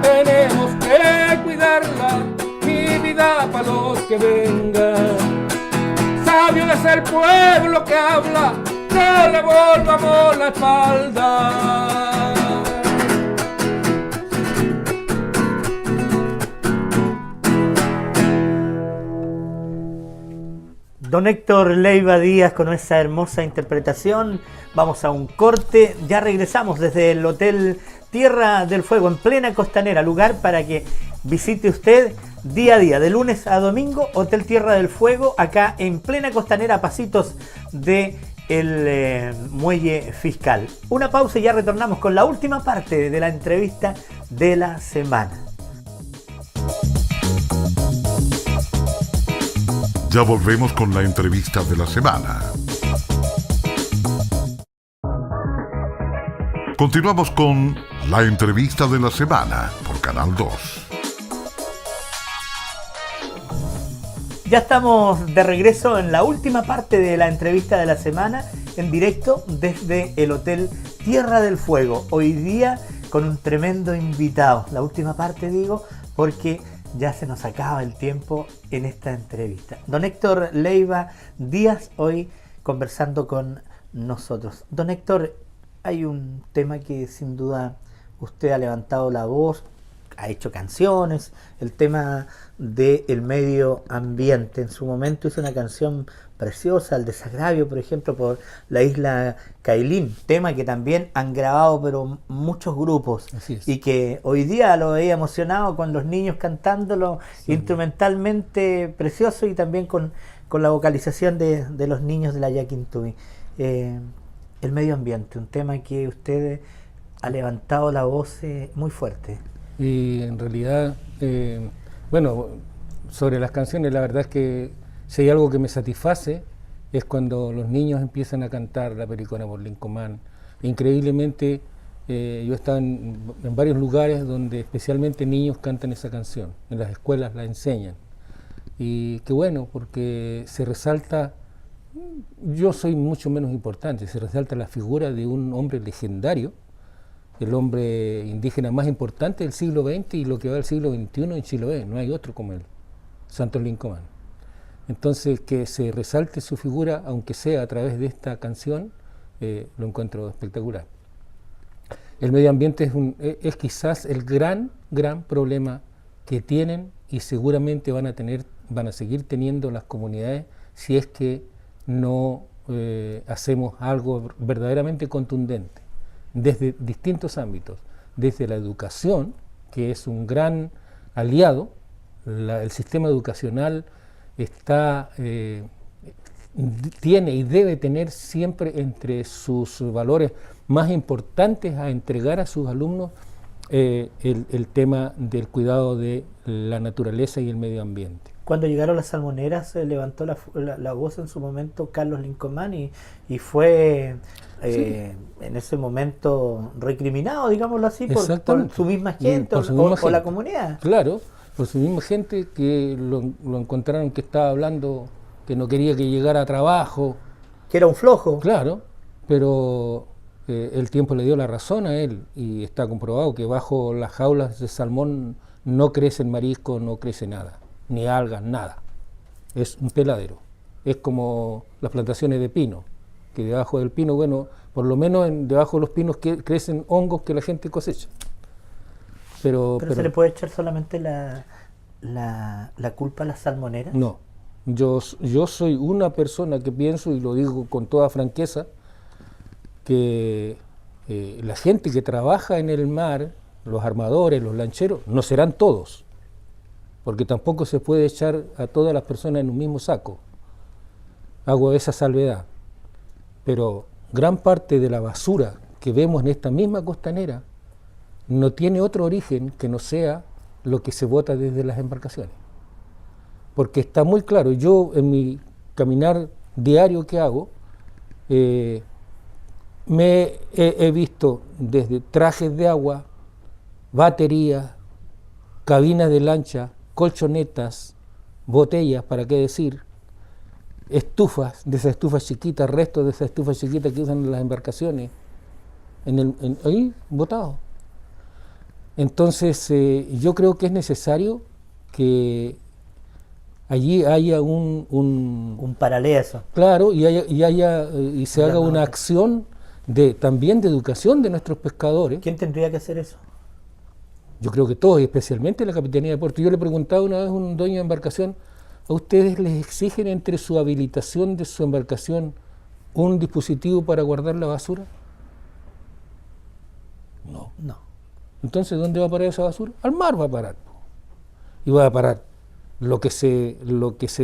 Tenemos que cuidarla, mi vida para los que vengan. Sabio es el pueblo que habla, no le volvamos la espalda. Don Héctor Leiva Díaz con esa hermosa interpretación. Vamos a un corte, ya regresamos desde el Hotel Tierra del Fuego en plena Costanera, lugar para que visite usted día a día, de lunes a domingo, Hotel Tierra del Fuego, acá en plena Costanera, a pasitos de el Muelle Fiscal. Una pausa y ya retornamos con la última parte de la entrevista de la semana. Ya volvemos con la entrevista de la semana. Continuamos con la entrevista de la semana por Canal 2. Ya estamos de regreso en la última parte de la entrevista de la semana, en directo desde el Hotel Tierra del Fuego. Hoy día con un tremendo invitado. La última parte digo porque ya se nos acaba el tiempo en esta entrevista. Don Héctor Leiva Díaz, hoy conversando con nosotros. Don Héctor, hay un tema que sin duda usted ha levantado la voz, ha hecho canciones, el tema del medio ambiente. En su momento hizo una canción preciosa, El Desagravio, por ejemplo, por la isla Cailín, tema que también han grabado pero muchos grupos. Así es. Y que hoy día lo veía emocionado con los niños cantándolo, sí, instrumentalmente precioso, y también con la vocalización de los niños de la Yaquintuy. El medio ambiente, un tema que usted ha levantado la voz muy fuerte. Y en realidad, bueno, sobre las canciones, la verdad es que si hay algo que me satisface es cuando los niños empiezan a cantar La Pericona por Lincomán. Increíblemente, yo he estado en varios lugares donde especialmente niños cantan esa canción, en las escuelas la enseñan. Y qué bueno, porque se resalta, yo soy mucho menos importante, se resalta la figura de un hombre legendario, el hombre indígena más importante del siglo XX y lo que va del siglo XXI en Chiloé, no hay otro como él, Santos Lincomán. Entonces, que se resalte su figura, aunque sea a través de esta canción, lo encuentro espectacular. El medio ambiente es quizás el gran problema que tienen y seguramente van a seguir teniendo las comunidades si es que no hacemos algo verdaderamente contundente desde distintos ámbitos, desde la educación, que es un gran aliado. El sistema educacional tiene y debe tener siempre entre sus valores más importantes a entregar a sus alumnos el tema del cuidado de la naturaleza y el medio ambiente. Cuando llegaron las salmoneras se levantó la voz en su momento Carlos Lincomán y fue sí, en ese momento recriminado, digámoslo así, por su misma gente o la comunidad. Claro, por su misma gente que lo encontraron que estaba hablando, que no quería que llegara a trabajo. Que era un flojo. Claro, pero el tiempo le dio la razón a él y está comprobado que bajo las jaulas de salmón no crece marisco, no crece nada, ni algas, nada. Es un peladero. Es como las plantaciones de pino, que debajo del pino, bueno, por lo menos debajo de los pinos crecen hongos que la gente cosecha. Pero ¿se le puede echar solamente la culpa a las salmoneras? No. Yo soy una persona que pienso, y lo digo con toda franqueza, que la gente que trabaja en el mar, los armadores, los lancheros, no serán todos, porque tampoco se puede echar a todas las personas en un mismo saco. Hago esa salvedad. Pero gran parte de la basura que vemos en esta misma costanera no tiene otro origen que no sea lo que se bota desde las embarcaciones. Porque está muy claro, yo en mi caminar diario que hago, he visto desde trajes de agua, baterías, cabinas de lancha, colchonetas, botellas, para qué decir, estufas, de esas estufas chiquitas, restos de esas estufas chiquitas que usan en las embarcaciones, ahí botados. Entonces, yo creo que es necesario que allí haya un paralelo. Claro, y se haga una acción también de educación de nuestros pescadores. ¿Quién tendría que hacer eso? Yo creo que todos, y especialmente la Capitanía de Puerto. Yo le preguntaba una vez a un dueño de embarcación, ¿a ustedes les exigen entre su habilitación de su embarcación un dispositivo para guardar la basura? No. Entonces, ¿dónde va a parar esa basura? Al mar va a parar. Y va a parar lo que se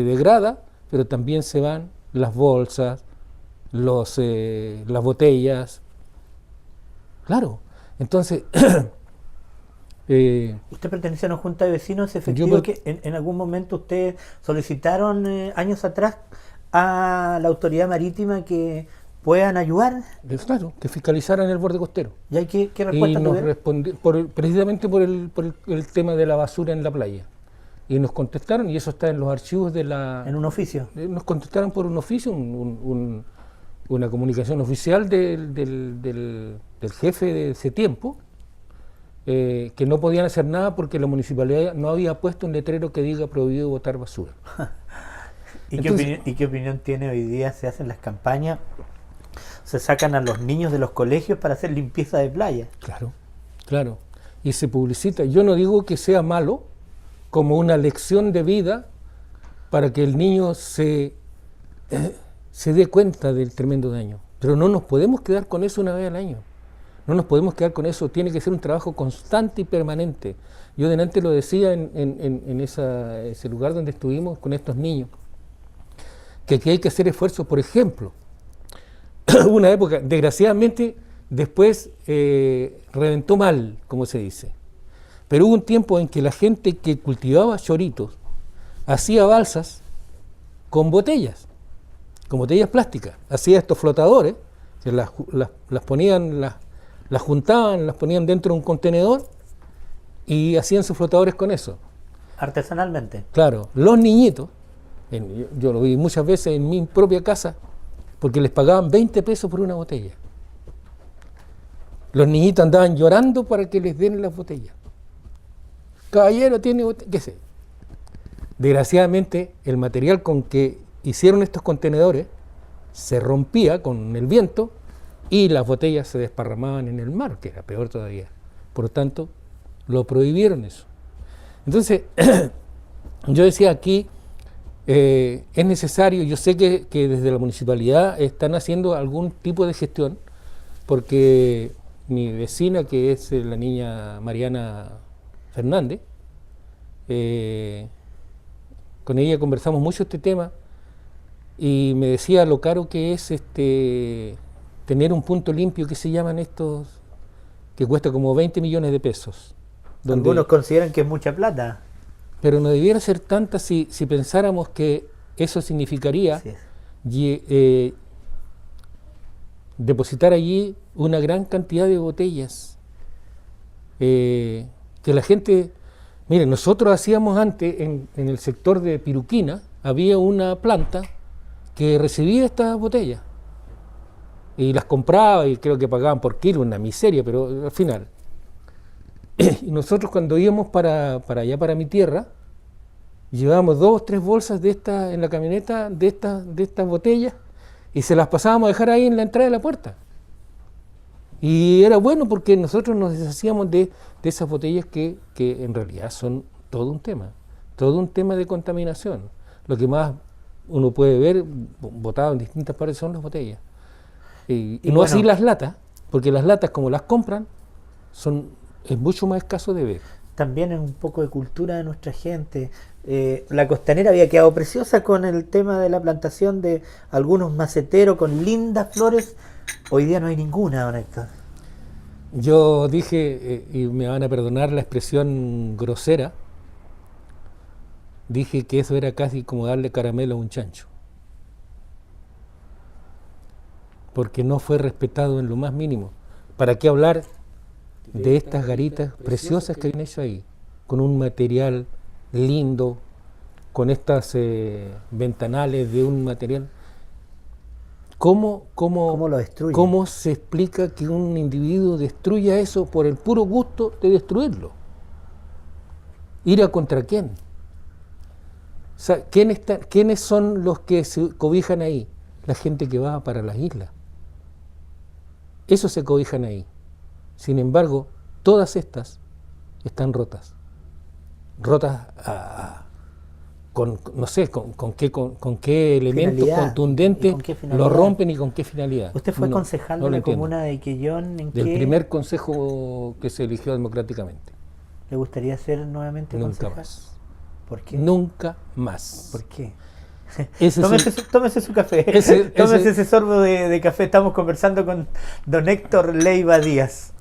degrada, pero también se van las bolsas, las botellas. Claro. Entonces, usted pertenece a una junta de vecinos, ¿es efectivo que en algún momento ustedes solicitaron años atrás a la autoridad marítima que puedan ayudar? Claro, que fiscalizaran el borde costero. ¿Y hay qué respuesta tuvieron? Precisamente por el tema de la basura en la playa. Y nos contestaron, y eso está en los archivos de la... ¿En un oficio? Nos contestaron por un oficio, una comunicación oficial del jefe de ese tiempo, que no podían hacer nada porque la municipalidad no había puesto un letrero que diga prohibido botar basura. Entonces, ¿Y qué opinión tiene hoy día? Se hacen las campañas, se sacan a los niños de los colegios para hacer limpieza de playa. claro, claro. Y se publicita. Yo no digo que sea malo como una lección de vida para que el niño se dé cuenta del tremendo daño. Pero no nos podemos quedar con eso una vez al año. No nos podemos quedar con eso. Tiene que ser un trabajo constante y permanente. Yo delante lo decía en ese lugar donde estuvimos con estos niños, que aquí hay que hacer esfuerzos. Por ejemplo, hubo una época, desgraciadamente, después reventó mal, como se dice. Pero hubo un tiempo en que la gente que cultivaba choritos hacía balsas con botellas plásticas. Hacía estos flotadores, que las ponían, las juntaban, las ponían dentro de un contenedor y hacían sus flotadores con eso. Artesanalmente. Claro, los niñitos, yo lo vi muchas veces en mi propia casa, porque les pagaban 20 pesos por una botella. Los niñitos andaban llorando para que les den las botellas. Caballero, tiene botella, qué sé. Desgraciadamente, el material con que hicieron estos contenedores se rompía con el viento y las botellas se desparramaban en el mar, que era peor todavía. Por lo tanto, lo prohibieron eso. Entonces, yo decía aquí, es necesario, yo sé que desde la municipalidad están haciendo algún tipo de gestión, porque mi vecina, que es la niña Mariana Fernández, con ella conversamos mucho este tema y me decía lo caro que es tener un punto limpio que se llaman estos, que cuesta como 20 millones de pesos. Algunos consideran que es mucha plata. Pero no debiera ser tanta si pensáramos que eso significaría depositar allí una gran cantidad de botellas. Que la gente... Miren, nosotros hacíamos antes, en el sector de Piruquina, había una planta que recibía estas botellas. Y las compraba y creo que pagaban por kilo, una miseria, pero al final. Y nosotros cuando íbamos para allá, para mi tierra, llevábamos 2 o 3 bolsas de estas en la camioneta, de estas botellas, y se las pasábamos a dejar ahí en la entrada de la puerta. Y era bueno porque nosotros nos deshacíamos de esas botellas que en realidad son todo un tema de contaminación. Lo que más uno puede ver botado en distintas partes son las botellas. Y no bueno, así las latas, porque las latas como las compran, es mucho más escaso de ver. También es un poco de cultura de nuestra gente. La Costanera había quedado preciosa con el tema de la plantación de algunos maceteros con lindas flores. Hoy día no hay ninguna, don Héctor. Yo dije, y me van a perdonar la expresión grosera, dije que eso era casi como darle caramelo a un chancho. Porque no fue respetado en lo más mínimo. ¿Para qué hablar de estas garitas preciosas que han hecho ahí? Con un material lindo, con estas ventanales de un material. ¿Cómo lo destruye? ¿Cómo se explica que un individuo destruya eso por el puro gusto de destruirlo? ¿Ir a contra quién? O sea, ¿quiénes son los que se cobijan ahí? La gente que va para las islas. Esos se cobijan ahí. Sin embargo, todas estas están rotas. Rotas no sé con qué elementos contundentes lo rompen y con qué finalidad. ¿Usted fue concejal de la comuna de Quellón? Del primer consejo que se eligió democráticamente. ¿Le gustaría ser nuevamente concejal? Nunca más. ¿Por qué? Nunca más. ¿Por qué? Tómese su café. Tómese ese sorbo de café. Estamos conversando con don Héctor Leiva Díaz.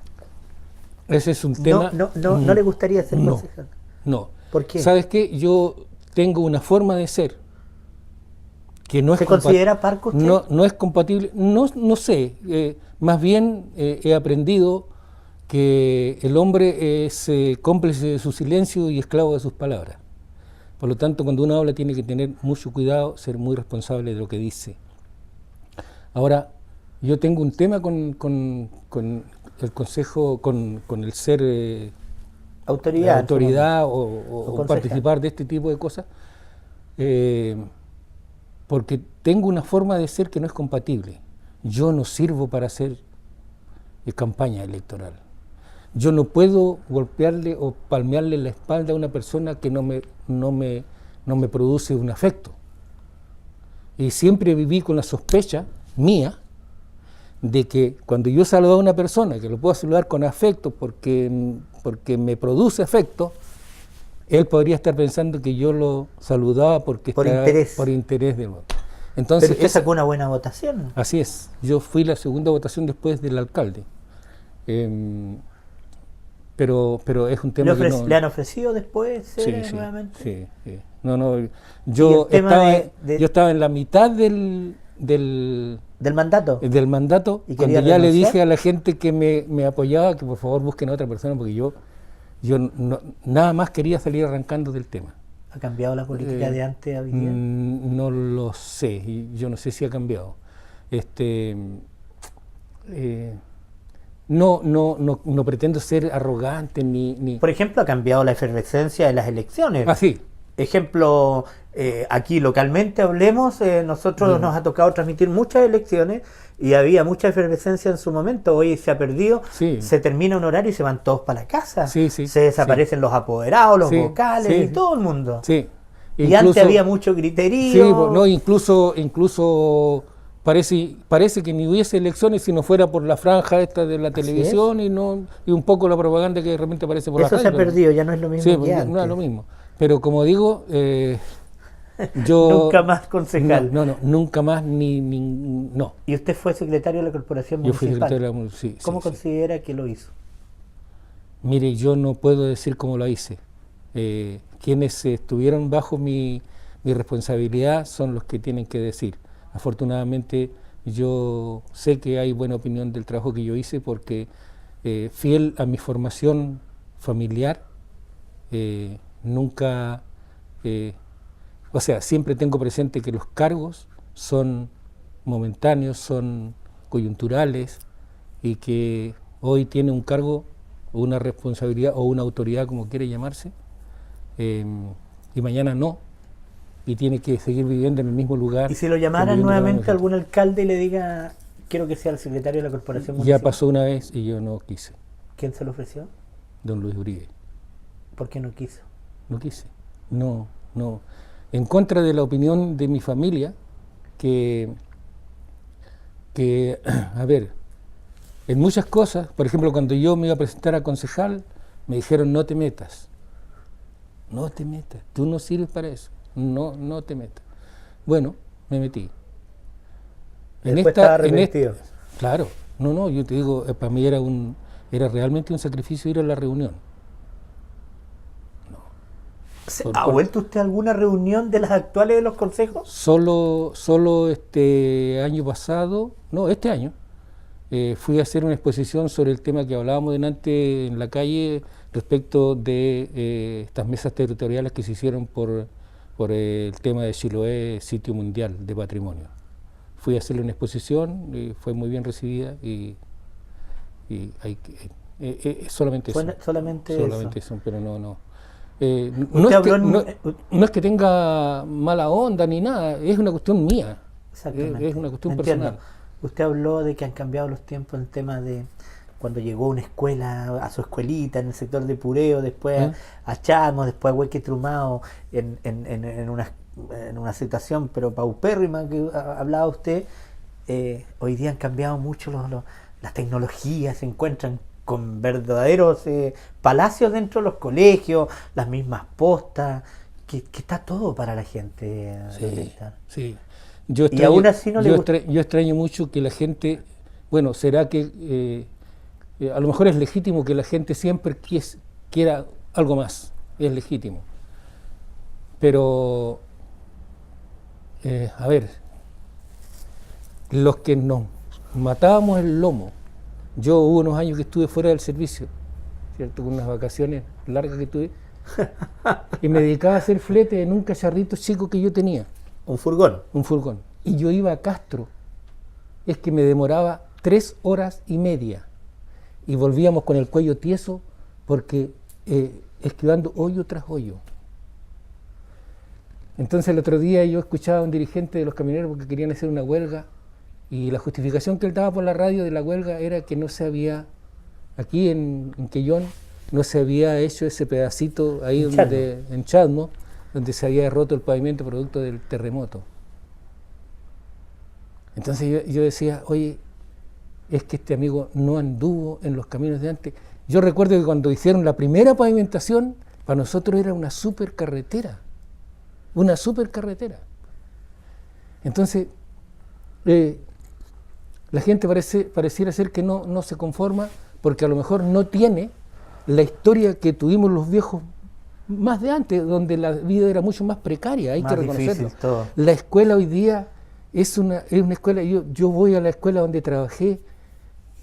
Ese es un tema... ¿No le gustaría ser concejal? No. ¿Por qué? ¿Sabes qué? Yo tengo una forma de ser que no es... ¿Se considera parco usted? No es compatible. No sé. Más bien he aprendido que el hombre es cómplice de su silencio y esclavo de sus palabras. Por lo tanto, cuando uno habla tiene que tener mucho cuidado, ser muy responsable de lo que dice. Ahora, yo tengo un tema con el consejo, con el ser autoridad o participar de este tipo de cosas. porque tengo una forma de ser que no es compatible. Yo no sirvo para hacer campaña electoral. Yo no puedo golpearle o palmearle la espalda a una persona que no me produce un afecto. Y siempre viví con la sospecha mía de que cuando yo saludo a una persona, que lo puedo saludar con afecto porque me produce afecto, él podría estar pensando que yo lo saludaba por interés del voto. Entonces, pero usted sacó una buena votación. Así es. Yo fui la segunda votación después del alcalde. Pero es un tema que no... ¿Le han ofrecido después Sí. nuevamente? Sí. No, yo estaba en la mitad del mandato. Del mandato, ¿Y cuando quería ya le renunciar? dije a la gente que me apoyaba que por favor busquen a otra persona, porque yo nada más quería salir arrancando del tema. ¿Ha cambiado la política de antes a hoy día? No lo sé, y yo no sé si ha cambiado. No pretendo ser arrogante ni... Por ejemplo, ha cambiado la efervescencia de las elecciones. Ah, sí. Ejemplo, aquí localmente hablemos, nosotros nos ha tocado transmitir muchas elecciones y había mucha efervescencia en su momento. Hoy se ha perdido, Sí. se termina un horario y se van todos para la casa. Sí. Se desaparecen los apoderados, los Sí, vocales sí. y todo el mundo. Sí. Y antes había mucho griterío. Sí, no, incluso parece que ni hubiese elecciones si no fuera por la franja esta de la televisión y un poco la propaganda que de repente aparece por la radio. Eso se ha perdido, ya no es lo mismo Sí, que antes. no es lo mismo. Pero como digo, yo... Nunca más concejal. No, nunca más no. ¿Y usted fue secretario de la Corporación Yo fui Municipal? secretario de la sí. ¿Cómo considera que lo hizo? Mire, yo no puedo decir cómo lo hice. Quienes estuvieron bajo mi responsabilidad son los que tienen que decir. Afortunadamente yo sé que hay buena opinión del trabajo que yo hice porque fiel a mi formación familiar, nunca, siempre tengo presente que los cargos son momentáneos, son coyunturales y que hoy tiene un cargo o una responsabilidad o una autoridad, como quiere llamarse, y mañana no, y tiene que seguir viviendo en el mismo lugar. ¿Y si lo llamaran nuevamente algún alcalde y le diga, quiero que sea el secretario de la Corporación Municipal? Ya pasó una vez y yo no quise. ¿Quién se lo ofreció? Don Luis Uribe. ¿Por qué no quiso? No quise. No. En contra de la opinión de mi familia, que a ver, en muchas cosas, por ejemplo, cuando yo me iba a presentar a concejal, me dijeron no te metas, tú no sirves para eso, no te metas. Bueno, me metí. Estaba arrepentido. Claro, yo te digo, para mí era realmente un sacrificio ir a la reunión. ¿Ha vuelto usted a alguna reunión de las actuales de los consejos? Solo este año pasado, este año, fui a hacer una exposición sobre el tema que hablábamos delante en la calle respecto de estas mesas territoriales que se hicieron por el tema de Chiloé, sitio mundial de patrimonio. Fui a hacerle una exposición, fue muy bien recibida y solamente eso. Solamente eso, pero no. No es que tenga mala onda ni nada, es una cuestión mía. Exactamente. Es una cuestión Entiendo. personal. Usted habló de que han cambiado los tiempos en el tema de cuando llegó una escuela a su escuelita en el sector de Pureo, después a Chamos, después a Hueque Trumao, en una situación pero paupérrima que hablaba usted. Hoy día han cambiado mucho las tecnologías, se encuentran con verdaderos palacios dentro de los colegios, las mismas postas, que está todo para la gente. Sí. Yo extraño mucho que la gente, bueno, será que a lo mejor es legítimo que la gente siempre quiera algo más, es legítimo. Pero, a ver, los que nos matábamos el lomo, yo hubo unos años que estuve fuera del servicio, ¿cierto? Con unas vacaciones largas que tuve, y me dedicaba a hacer flete en un cacharrito chico que yo tenía. ¿Un furgón? Un furgón. Y yo iba a Castro, es que me demoraba 3 horas y media, y volvíamos con el cuello tieso porque esquivando hoyo tras hoyo. Entonces el otro día yo escuchaba a un dirigente de los camioneros porque querían hacer una huelga y la justificación que él daba por la radio de la huelga era que no se había, aquí en Quellón, no se había hecho ese pedacito ahí en Chadmo, donde se había roto el pavimento producto del terremoto. Entonces yo decía, oye, es que este amigo no anduvo en los caminos de antes. Yo recuerdo que cuando hicieron la primera pavimentación, para nosotros era una supercarretera. Una supercarretera. Entonces, la gente pareciera ser que no se conforma porque a lo mejor no tiene la historia que tuvimos los viejos más de antes, donde la vida era mucho más precaria, hay que reconocerlo. La escuela hoy día es una escuela, yo voy a la escuela donde trabajé,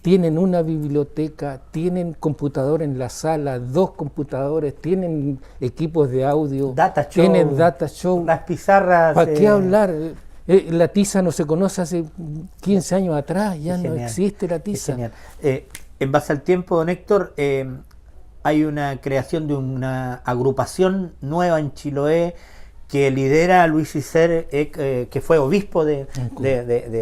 tienen una biblioteca, tienen computador en la sala, 2 computadores, tienen equipos de audio, tienen data show. Las pizarras. ¿Para qué hablar? La tiza no se conoce hace 15 años atrás, ya no existe la tiza. En base al tiempo, don Héctor, hay una creación de una agrupación nueva en Chiloé que lidera a Luis Isser, que fue obispo de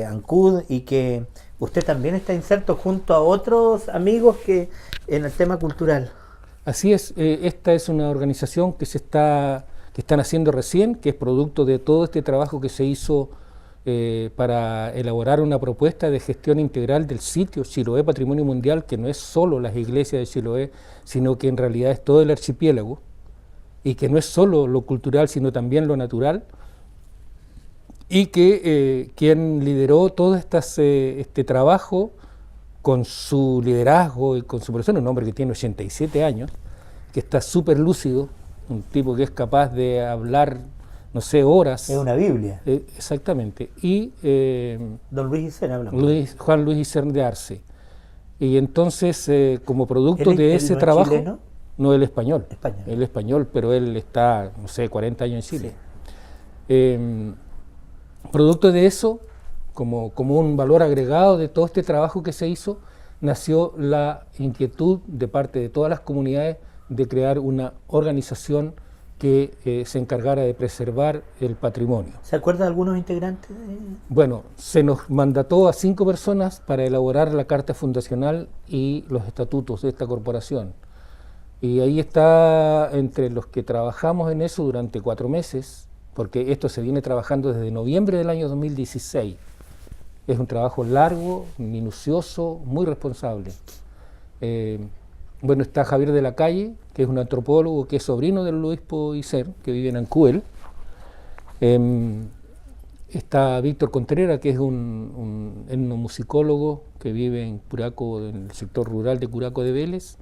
Ancud, y que usted también está inserto junto a otros amigos que en el tema cultural. Así es, esta es una organización que están haciendo recién, que es producto de todo este trabajo que se hizo para elaborar una propuesta de gestión integral del sitio Chiloé Patrimonio Mundial, que no es solo las iglesias de Chiloé, sino que en realidad es todo el archipiélago, y que no es solo lo cultural, sino también lo natural, y que quien lideró todo este trabajo con su liderazgo y con su persona, un hombre que tiene 87 años, que está súper lúcido, un tipo que es capaz de hablar, no sé, horas. Es una Biblia. Exactamente. Y don Luis Isser hablamos. Juan Luis Isser de Arce. Y entonces, como producto de ese trabajo... ¿Chileno? No, el español. El español, pero él está, no sé, 40 años en Chile. Sí. Producto de eso, como un valor agregado de todo este trabajo que se hizo, nació la inquietud de parte de todas las comunidades de crear una organización que se encargara de preservar el patrimonio. ¿Se acuerdan de algunos integrantes? Bueno, se nos mandató a 5 personas para elaborar la carta fundacional y los estatutos de esta corporación. Y ahí está entre los que trabajamos en eso durante 4 meses, porque esto se viene trabajando desde noviembre del año 2016. Es un trabajo largo, minucioso, muy responsable. Bueno, está Javier de la Calle, que es un antropólogo, que es sobrino del obispo Isser, que vive en Ancuel. Está Víctor Contreras, que es un etnomusicólogo que vive en Curaco, en el sector rural de Curaco de Vélez.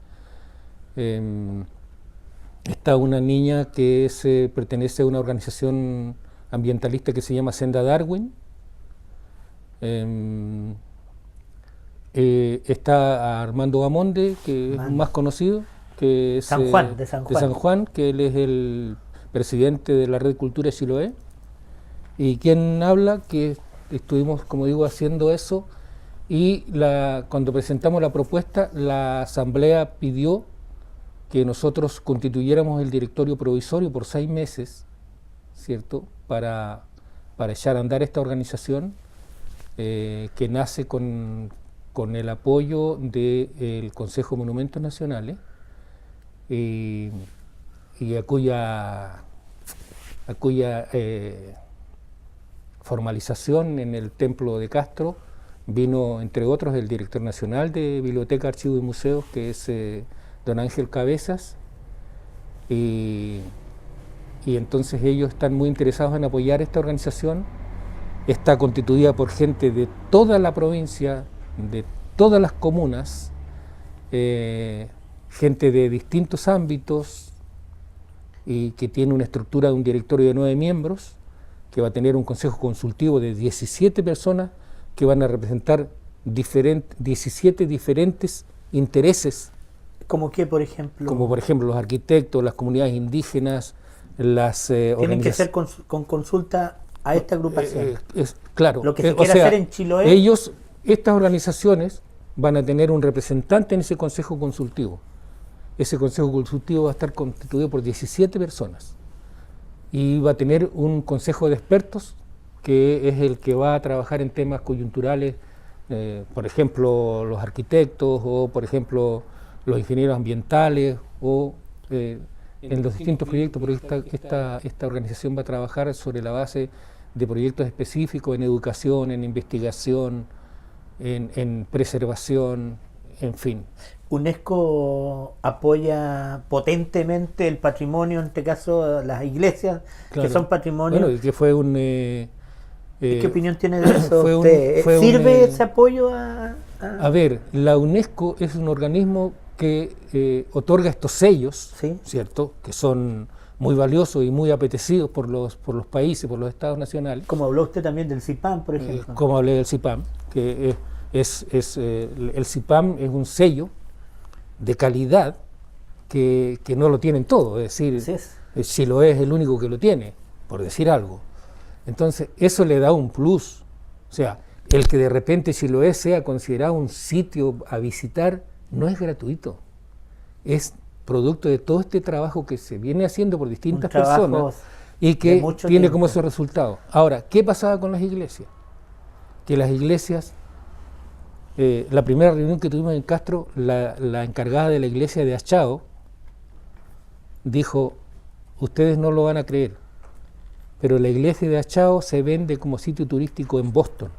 Está una niña que pertenece a una organización ambientalista que se llama Senda Darwin. Está Armando Bamonde, que es más conocido, que es de San Juan, que él es el presidente de la Red Cultura Chiloé. Y quien habla, que estuvimos, como digo, haciendo eso, y cuando presentamos la propuesta, la asamblea pidió que nosotros constituyéramos el directorio provisorio por 6 meses, ¿cierto?, para echar a andar esta organización que nace con el apoyo del Consejo de Monumentos Nacionales y a cuya formalización en el Templo de Castro vino, entre otros, el director nacional de Biblioteca, Archivos y Museos, que es don Ángel Cabezas, y entonces ellos están muy interesados en apoyar esta organización. Está constituida por gente de toda la provincia, de todas las comunas, gente de distintos ámbitos, y que tiene una estructura de un directorio de 9 miembros, que va a tener un consejo consultivo de 17 personas que van a representar 17 diferentes intereses. ¿Cómo qué, por ejemplo? Como por ejemplo los arquitectos, las comunidades indígenas, las tienen que ser con consulta a esta agrupación. Claro. Lo que se quiere hacer en Chiloé. Estas organizaciones van a tener un representante en ese consejo consultivo. Ese consejo consultivo va a estar constituido por 17 personas. y va a tener un consejo de expertos que es el que va a trabajar en temas coyunturales, por ejemplo, los arquitectos o, por ejemplo, los ingenieros ambientales o en los distintos proyectos, porque esta organización va a trabajar sobre la base de proyectos específicos en educación, en investigación, en preservación, en fin. UNESCO apoya potentemente el patrimonio, en este caso las iglesias, Claro. que son patrimonio. Bueno, y que fue un... ¿Qué opinión tiene de eso fue usted? fue ¿Sirve ese apoyo A ver, la UNESCO es un organismo que otorga estos sellos, Sí. ¿cierto?, que son muy valiosos y muy apetecidos por los países, por los estados nacionales, como habló usted también del CIPAM, por ejemplo? como hablé del CIPAM, que el CIPAM es un sello de calidad que no lo tienen todos, es decir, Así es. Chiloé es el único que lo tiene, por decir algo. Entonces, eso le da un plus. O sea, el que de repente Chiloé sea considerado un sitio a visitar no es gratuito. Es producto de todo este trabajo que se viene haciendo por distintas personas y que de mucho tiene tiempo. como ese resultado. Ahora, ¿qué pasaba con las iglesias? Que las iglesias, la primera reunión que tuvimos en Castro, la encargada de la iglesia de Achao dijo: ustedes no lo van a creer, pero la iglesia de Achao se vende como sitio turístico en Boston.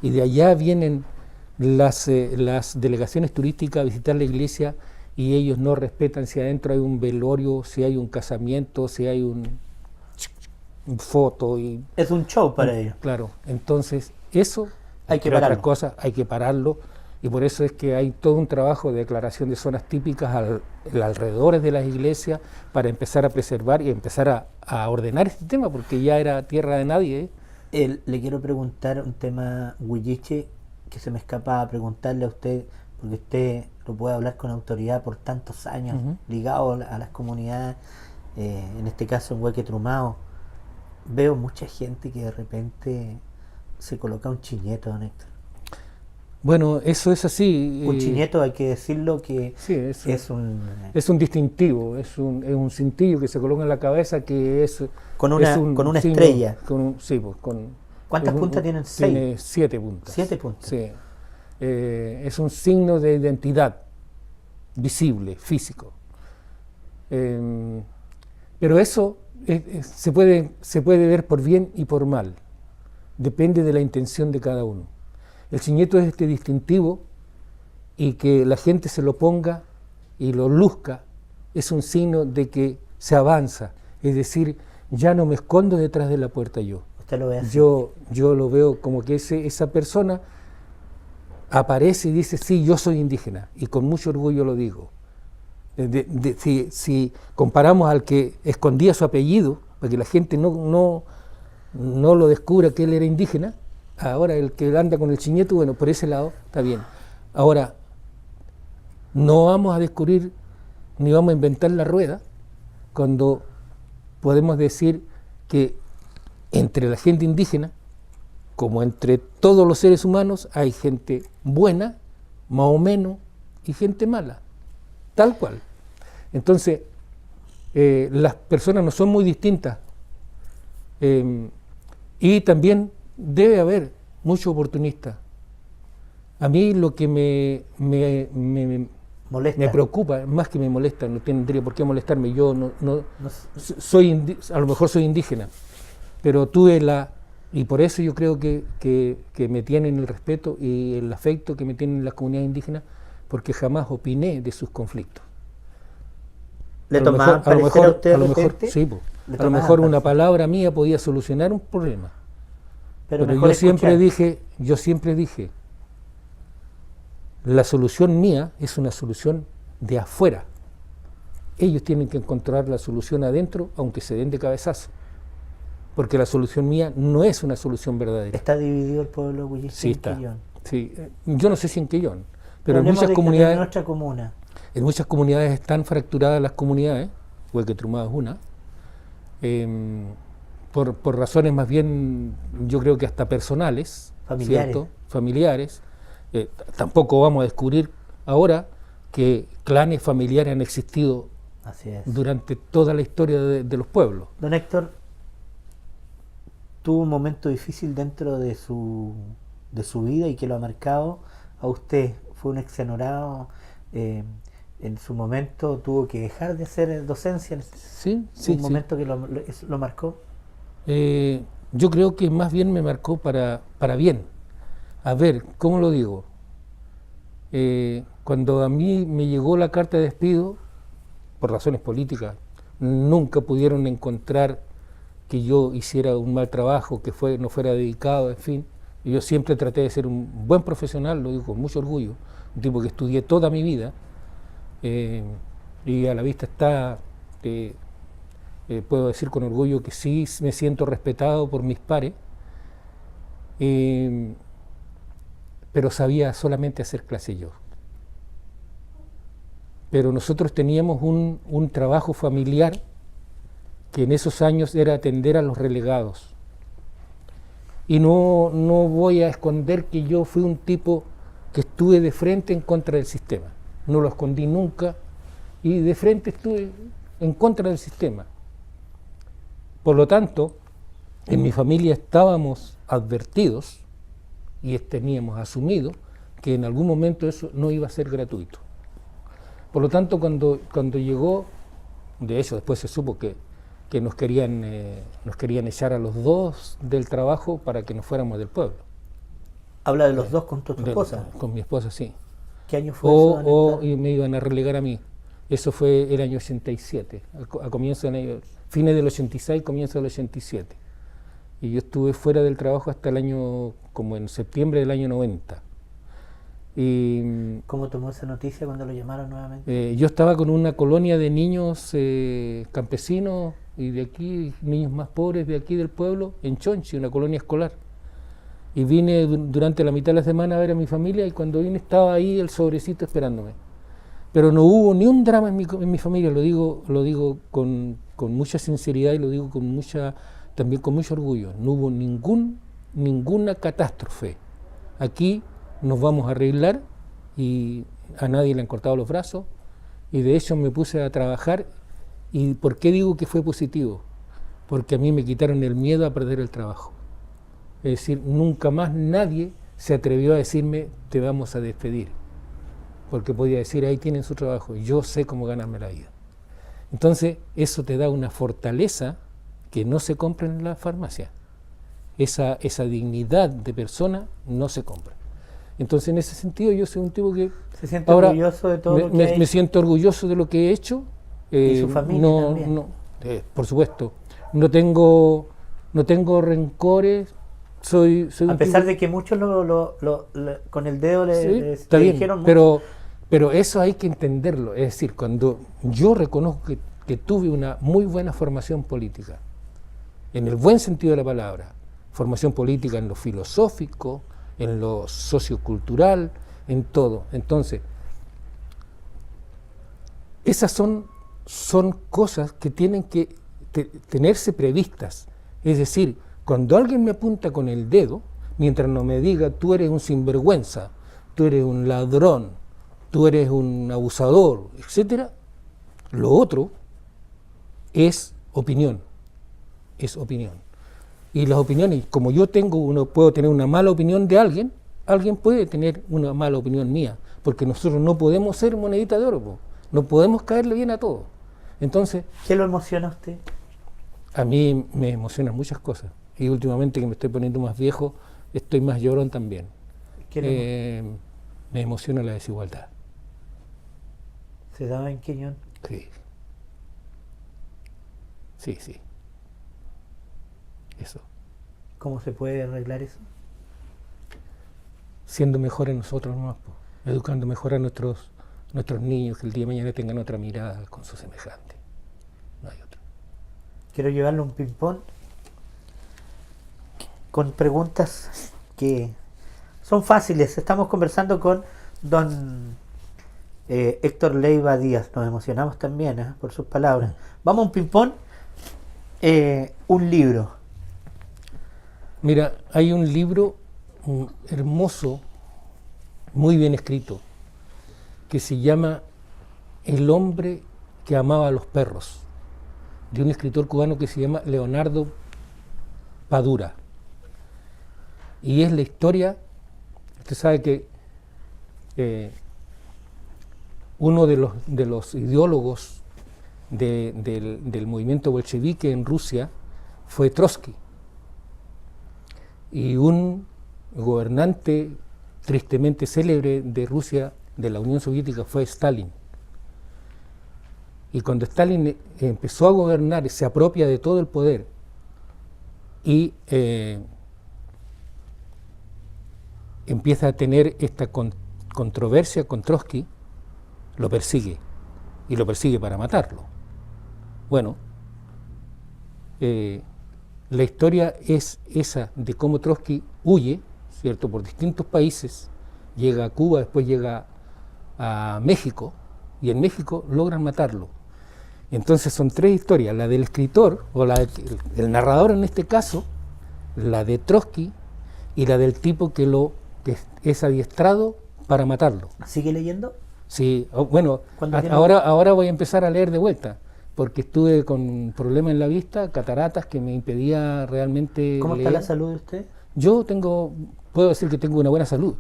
Y de allá vienen las delegaciones turísticas a visitar la iglesia y ellos no respetan si adentro hay un velorio, si hay un casamiento, si hay un foto. Es un show para ellos. Claro, entonces eso, Hay que entre otras pararlo. cosas, hay que pararlo, y por eso es que hay todo un trabajo de declaración de zonas típicas alrededores de las iglesias para empezar a preservar y empezar a ordenar este tema, porque ya era tierra de nadie, ¿eh? Le quiero preguntar un tema huilliche que se me escapa preguntarle a usted, porque usted lo puede hablar con autoridad por tantos años, Ujú. ligado a las comunidades, en este caso en Hueque Trumao. Veo mucha gente que de repente se coloca un chiñeto, don Héctor. Bueno, eso es así. Un chiñeto, hay que decirlo que Sí, es un... es un distintivo, es un cintillo que se coloca en la cabeza que es... Con una- es un con una signo- estrella. Sí, pues, ¿Cuántas puntas tienen? ¿Seis? Tiene 7 puntas. 7 puntas. Sí. Es un signo de identidad visible, físico. Pero eso se puede ver por bien y por mal. Depende de la intención de cada uno. El chiñeto es este distintivo, y que la gente se lo ponga y lo luzca es un signo de que se avanza. Es decir, ya no me escondo detrás de la puerta yo. Usted lo ve así. Yo lo veo como que esa persona aparece y dice: sí, yo soy indígena, y con mucho orgullo lo digo. Si comparamos al que escondía su apellido para que la gente no lo descubra que él era indígena, ahora el que anda con el chiñeto, bueno, por ese lado está bien. Ahora, no vamos a descubrir ni vamos a inventar la rueda cuando podemos decir que entre la gente indígena, como entre todos los seres humanos, hay gente buena, más o menos, y gente mala, tal cual. Entonces, las personas no son muy distintas, y también debe haber mucho oportunista. A mí lo que me Molesta. preocupa, más que me molesta, no tendría por qué molestarme, yo No- a lo mejor soy indígena, pero tuve y por eso yo creo que me tienen el respeto y el afecto que me tienen las comunidades indígenas, porque jamás opiné de sus conflictos. ¿Le A lo tomaba mejor- a lo parecer a usted de a lo mejor, repente? sí, po. ¿Le A lo tomaba mejor una parecer? palabra mía podía solucionar un problema. Pero Pero mejor yo siempre escuchar. dije, la solución mía es una solución de afuera. Ellos tienen que encontrar la solución adentro, aunque se den de cabezazo. Porque la solución mía no es una solución verdadera. ¿Está dividido el pueblo huilliche Sí en está. Quillón? Sí, yo no sé si en Quillón, pero en Hablemos muchas de comunidades, nuestra comuna. están fracturadas las comunidades. Hueque Trumao es una, por razones más bien, yo creo que hasta personales, Familiares. ¿cierto? Familiares. Tampoco vamos a descubrir ahora que clanes familiares han existido Así es. durante toda la historia de los pueblos. Don Héctor, tuvo un momento difícil dentro de su vida y que lo ha marcado a usted. Fue un exonerado, en su momento tuvo que dejar de hacer docencia. Sí, ¿Un sí. momento que lo marcó? Yo creo que más bien me marcó para bien. A ver, ¿cómo lo digo? Cuando a mí me llegó la carta de despido, por razones políticas, nunca pudieron encontrar que yo hiciera un mal trabajo, que no fuera dedicado, en fin. Y yo siempre traté de ser un buen profesional, lo digo con mucho orgullo, un tipo que estudié toda mi vida, y a la vista está, puedo decir con orgullo que sí me siento respetado por mis pares, pero sabía solamente hacer clase yo. Pero nosotros teníamos un trabajo familiar que en esos años era atender a los relegados. Y no voy a esconder que yo fui un tipo que estuve de frente en contra del sistema. No lo escondí nunca y de frente estuve en contra del sistema. Por lo tanto, en mi familia estábamos advertidos y teníamos asumido que en algún momento eso no iba a ser gratuito. Por lo tanto, cuando llegó, de hecho después se supo que nos querían echar a los dos del trabajo para que nos fuéramos del pueblo. ¿Habla de los dos con tu esposa? Con mi esposa, sí. ¿Qué año fue eso? Y me iban a relegar a mí. Eso fue el año 87, a comienzo del año, fines del 86, comienzo del 87. Y yo estuve fuera del trabajo hasta el año, como en septiembre del año 90. Y, ¿cómo tomó esa noticia cuando lo llamaron nuevamente? yo estaba con una colonia de niños campesinos y de aquí, niños más pobres de aquí del pueblo, en Chonchi, una colonia escolar. Y vine durante la mitad de la semana a ver a mi familia y cuando vine estaba ahí el sobrecito esperándome. Pero no hubo ni un drama en mi familia, lo digo con mucha sinceridad y lo digo también con mucho orgullo. No hubo ninguna catástrofe. Aquí nos vamos a arreglar y a nadie le han cortado los brazos y de hecho me puse a trabajar. ¿Y por qué digo que fue positivo? Porque a mí me quitaron el miedo a perder el trabajo. Es decir, nunca más nadie se atrevió a decirme te vamos a despedir, porque podía decir ahí tienen su trabajo, yo sé cómo ganarme la vida. Entonces eso te da una fortaleza que no se compra en la farmacia. Esa dignidad de persona no se compra. Entonces en ese sentido yo soy un tipo que ¿Se siente orgulloso de todo lo que ha hecho? Me siento orgulloso de lo que he hecho. ¿Y su familia también? Por supuesto. No tengo rencores. Soy a pesar de que muchos con el dedo le dijeron mucho. Pero eso hay que entenderlo. Es decir, cuando yo reconozco que tuve una muy buena formación política, en el buen sentido de la palabra, formación política en lo filosófico, en lo sociocultural, en todo. Entonces, esas son cosas que tienen que tenerse previstas. Es decir, cuando alguien me apunta con el dedo, mientras no me diga tú eres un sinvergüenza, tú eres un ladrón, tú eres un abusador, etcétera, lo otro es opinión. Es opinión. Y las opiniones, como uno puedo tener una mala opinión de alguien puede tener una mala opinión mía, porque nosotros no podemos ser monedita de oro, no podemos caerle bien a todos. Entonces, ¿qué lo emociona a usted? A mí me emocionan muchas cosas. Y últimamente que me estoy poniendo más viejo, estoy más llorón también. Me emociona la desigualdad. ¿Se daba en Queñón? Sí. Eso. ¿Cómo se puede arreglar eso? Siendo mejores nosotros nomás, educando mejor a nuestros niños, que el día de mañana tengan otra mirada con su semejante. No hay otra. Quiero llevarle un ping-pong con preguntas que son fáciles. Estamos conversando con don Héctor Leiva Díaz. Nos emocionamos también por sus palabras. Vamos a un ping-pong. Un libro. Mira, hay un libro hermoso, muy bien escrito, que se llama El hombre que amaba a los perros, de un escritor cubano que se llama Leonardo Padura. Y es la historia, usted sabe que uno de los ideólogos del movimiento bolchevique en Rusia fue Trotsky, y un gobernante tristemente célebre de Rusia, de la Unión Soviética, fue Stalin. Y cuando Stalin empezó a gobernar, se apropia de todo el poder y empieza a tener esta controversia con Trotsky, lo persigue, y lo persigue para matarlo. Bueno, la historia es esa de cómo Trotsky huye, ¿cierto?, por distintos países, llega a Cuba, después llega a México, y en México logran matarlo. Entonces son tres historias, la del escritor, o del narrador en este caso, la de Trotsky, y la del tipo que es adiestrado para matarlo. ¿Sigue leyendo? Sí, bueno, ahora voy a empezar a leer de vuelta, porque estuve con un problema en la vista, cataratas, que me impedía realmente ¿Cómo leer. está la salud de usted? Yo puedo decir que tengo una buena salud.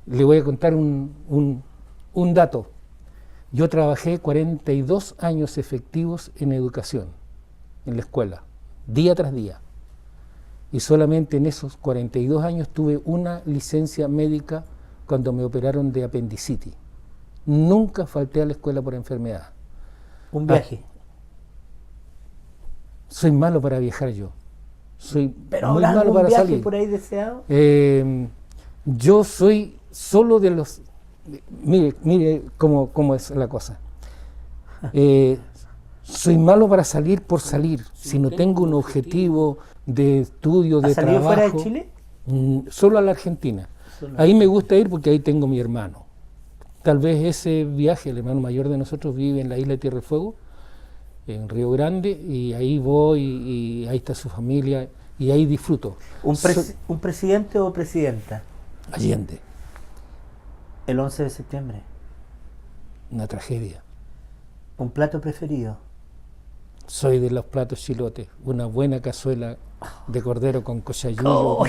Le voy a contar un dato. Yo trabajé 42 años efectivos en educación, en la escuela, día tras día. Y solamente en esos 42 años tuve una licencia médica cuando me operaron de apendicitis. Nunca falté a la escuela por enfermedad. ¿Un viaje? Soy malo para viajar yo. Soy ¿Pero muy habrá malo algún para viaje salir. por ahí deseado? Yo soy solo de los... Mire cómo es la cosa. Soy malo para salir por salir. Si no tengo un objetivo de estudio, de ¿Ha salido trabajo... fuera de Chile? Solo a la Argentina. Ahí me gusta ir porque ahí tengo mi hermano. Tal vez ese viaje, el hermano mayor de nosotros vive en la isla de Tierra del Fuego, en Río Grande, y ahí voy y ahí está su familia y ahí disfruto. ¿Un presidente o presidenta? Allende, El 11 de septiembre. una tragedia. ¿Un plato preferido? Soy de los platos chilotes, una buena cazuela de cordero con cochayuyo.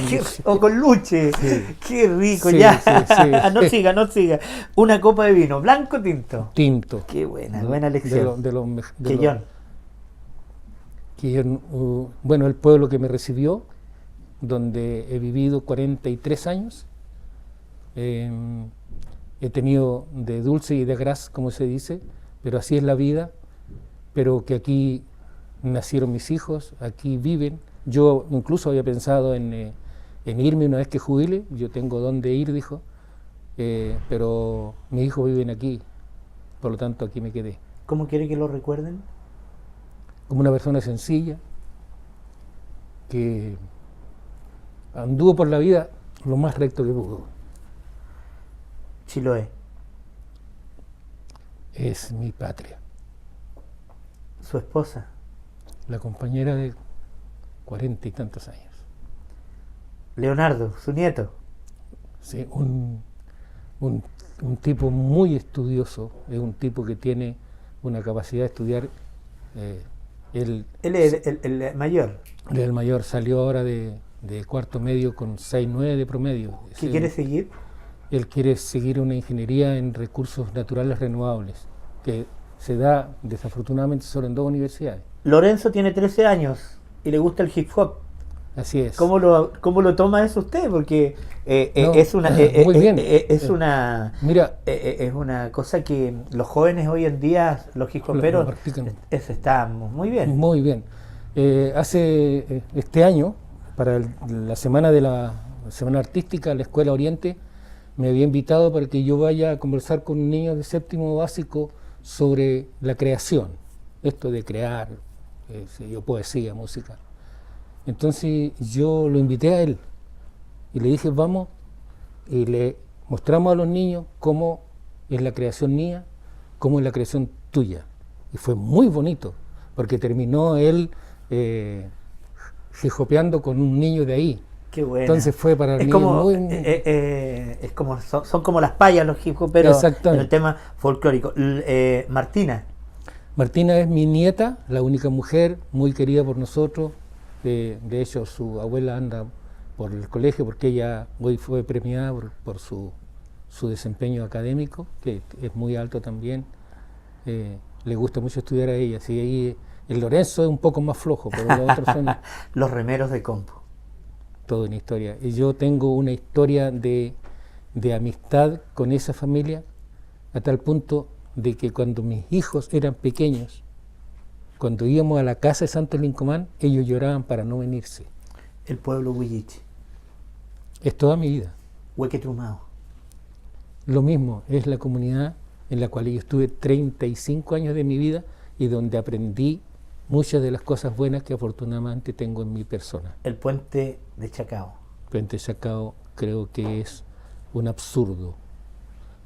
O con luche. Sí. Qué rico, Sí, ya. sí, sí. No siga. Una copa de vino, blanco o tinto. Tinto. Qué buena elección. Quillón. Bueno, el pueblo que me recibió, donde he vivido 43 años, he tenido de dulce y de gras, como se dice, pero así es la vida, pero que aquí nacieron mis hijos, aquí viven. Yo incluso había pensado en irme una vez que jubile, yo tengo dónde ir, dijo, pero mis hijos viven aquí, por lo tanto aquí me quedé. ¿Cómo quiere que lo recuerden? Como una persona sencilla, que anduvo por la vida lo más recto que pudo. Chiloé. Es mi patria. Su esposa. La compañera de 40 y tantos años. Leonardo, su nieto. Sí, un tipo muy estudioso, es un tipo que tiene una capacidad de estudiar. Él es el mayor. El mayor, salió ahora de cuarto medio con 6.9 de promedio. ¿Qué quiere seguir? Él quiere seguir una ingeniería en recursos naturales renovables, que se da desafortunadamente solo en 2 universidades. Lorenzo tiene 13 años y le gusta el hip hop. Así es. ¿Cómo lo toma eso usted? Porque es una muy bien. Mira, es una cosa que los jóvenes hoy en día, los hip hoperos, están muy bien. Muy bien. Hace este año, para la semana artística, la Escuela Oriente me había invitado para que yo vaya a conversar con niños de séptimo básico sobre la creación, esto de crear, poesía, música. Entonces yo lo invité a él y le dije, vamos, y le mostramos a los niños cómo es la creación mía, cómo es la creación tuya. Y fue muy bonito, porque terminó él jijopeando con un niño de ahí. Qué bueno. Entonces fue para mí son como las payas los hip hoperos en el tema folclórico. Martina. Martina es mi nieta, la única mujer, muy querida por nosotros. De hecho, su abuela anda por el colegio porque ella hoy fue premiada por su desempeño académico, que es muy alto también. Le gusta mucho estudiar a ella. Sí, ahí el Lorenzo es un poco más flojo, pero los otros son Los remeros de Compo. toda una historia. Y yo tengo una historia de amistad con esa familia, a tal punto de que cuando mis hijos eran pequeños, cuando íbamos a la casa de Santo Lincomán, ellos lloraban para no venirse. El pueblo Huilliche. Es toda mi vida. Huequetrumao. Lo mismo, es la comunidad en la cual yo estuve 35 años de mi vida y donde aprendí muchas de las cosas buenas que afortunadamente tengo en mi persona. El puente de Chacao. Puente Chacao creo que es un absurdo.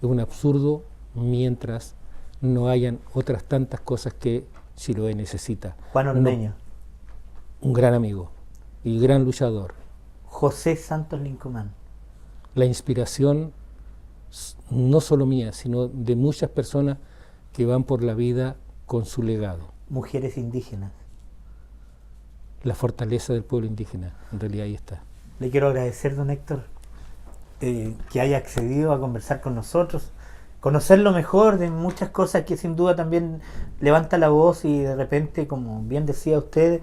Es un absurdo mientras no hayan otras tantas cosas que Chiloé necesita. Juan Ormeño. Un gran amigo y gran luchador. José Santos Lincomán. La inspiración no solo mía, sino de muchas personas que van por la vida con su legado. Mujeres indígenas. La fortaleza del pueblo indígena, en realidad ahí está. Le quiero agradecer, don Héctor, que haya accedido a conversar con nosotros, conocer lo mejor de muchas cosas que sin duda también levanta la voz y de repente, como bien decía usted,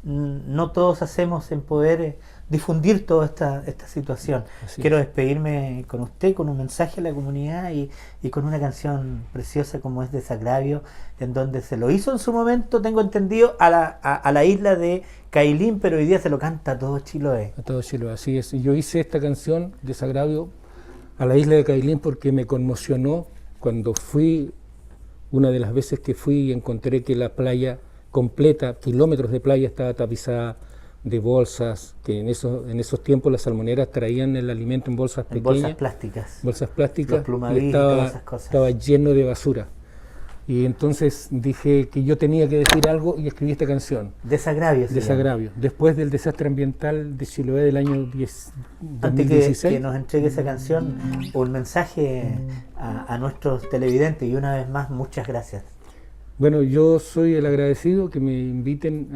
no todos hacemos en poder difundir toda esta situación. Así Quiero es. despedirme con usted, con un mensaje a la comunidad y con una canción preciosa como es Desagravio, en donde se lo hizo en su momento, tengo entendido, a la isla de Cailín, pero hoy día se lo canta a todo Chiloé. A todo Chiloé, así es. Yo hice esta canción, Desagravio, a la isla de Cailín porque me conmocionó cuando fui, una de las veces que fui y encontré que la playa completa, kilómetros de playa, estaba tapizada de bolsas, que en esos tiempos las salmoneras traían el alimento en bolsas En pequeñas, bolsas plásticas, los y plumaví y estaba, todas esas cosas. estaba lleno de basura. Y entonces dije que yo tenía que decir algo y escribí esta canción, Desagravio. se llama. Desagravio, después del desastre ambiental de Chiloé del año Antes 2016. que nos entregue esa canción, un mensaje a nuestros televidentes y una vez más, muchas gracias. Bueno, yo soy el agradecido que me inviten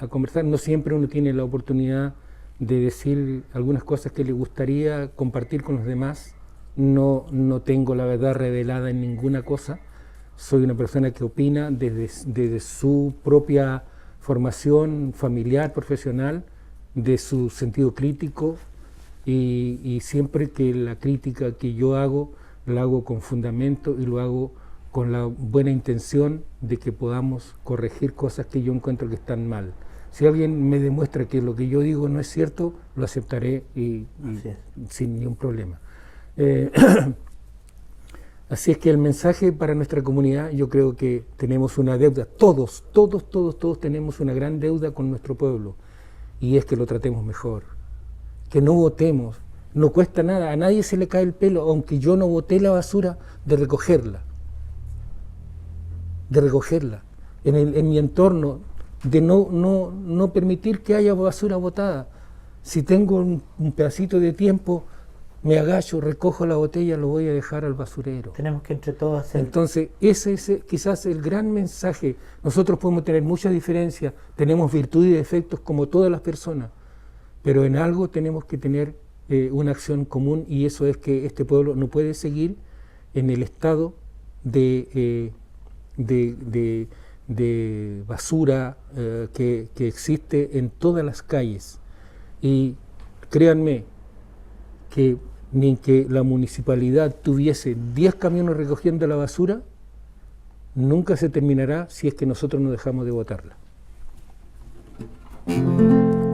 a conversar. No siempre uno tiene la oportunidad de decir algunas cosas que le gustaría compartir con los demás. No tengo la verdad revelada en ninguna cosa. Soy una persona que opina desde su propia formación familiar, profesional, de su sentido crítico y siempre que la crítica que yo hago, la hago con fundamento y lo hago con la buena intención de que podamos corregir cosas que yo encuentro que están mal. Si alguien me demuestra que lo que yo digo no es cierto, lo aceptaré y sin ningún problema. Así es que el mensaje para nuestra comunidad, yo creo que tenemos una deuda, todos tenemos una gran deuda con nuestro pueblo, y es que lo tratemos mejor, que no botemos, no cuesta nada, a nadie se le cae el pelo, aunque yo no boté la basura, de recogerla en mi entorno, de no permitir que haya basura botada. Si tengo un pedacito de tiempo, me agacho, recojo la botella, lo voy a dejar al basurero. Tenemos que entre todos hacer. Entonces, ese es quizás el gran mensaje. Nosotros podemos tener muchas diferencias, tenemos virtudes y defectos como todas las personas, pero en algo tenemos que tener una acción común, y eso es que este pueblo no puede seguir en el estado de basura que existe en todas las calles. Y créanme que ni que la municipalidad tuviese 10 camiones recogiendo la basura, nunca se terminará si es que nosotros no dejamos de botarla.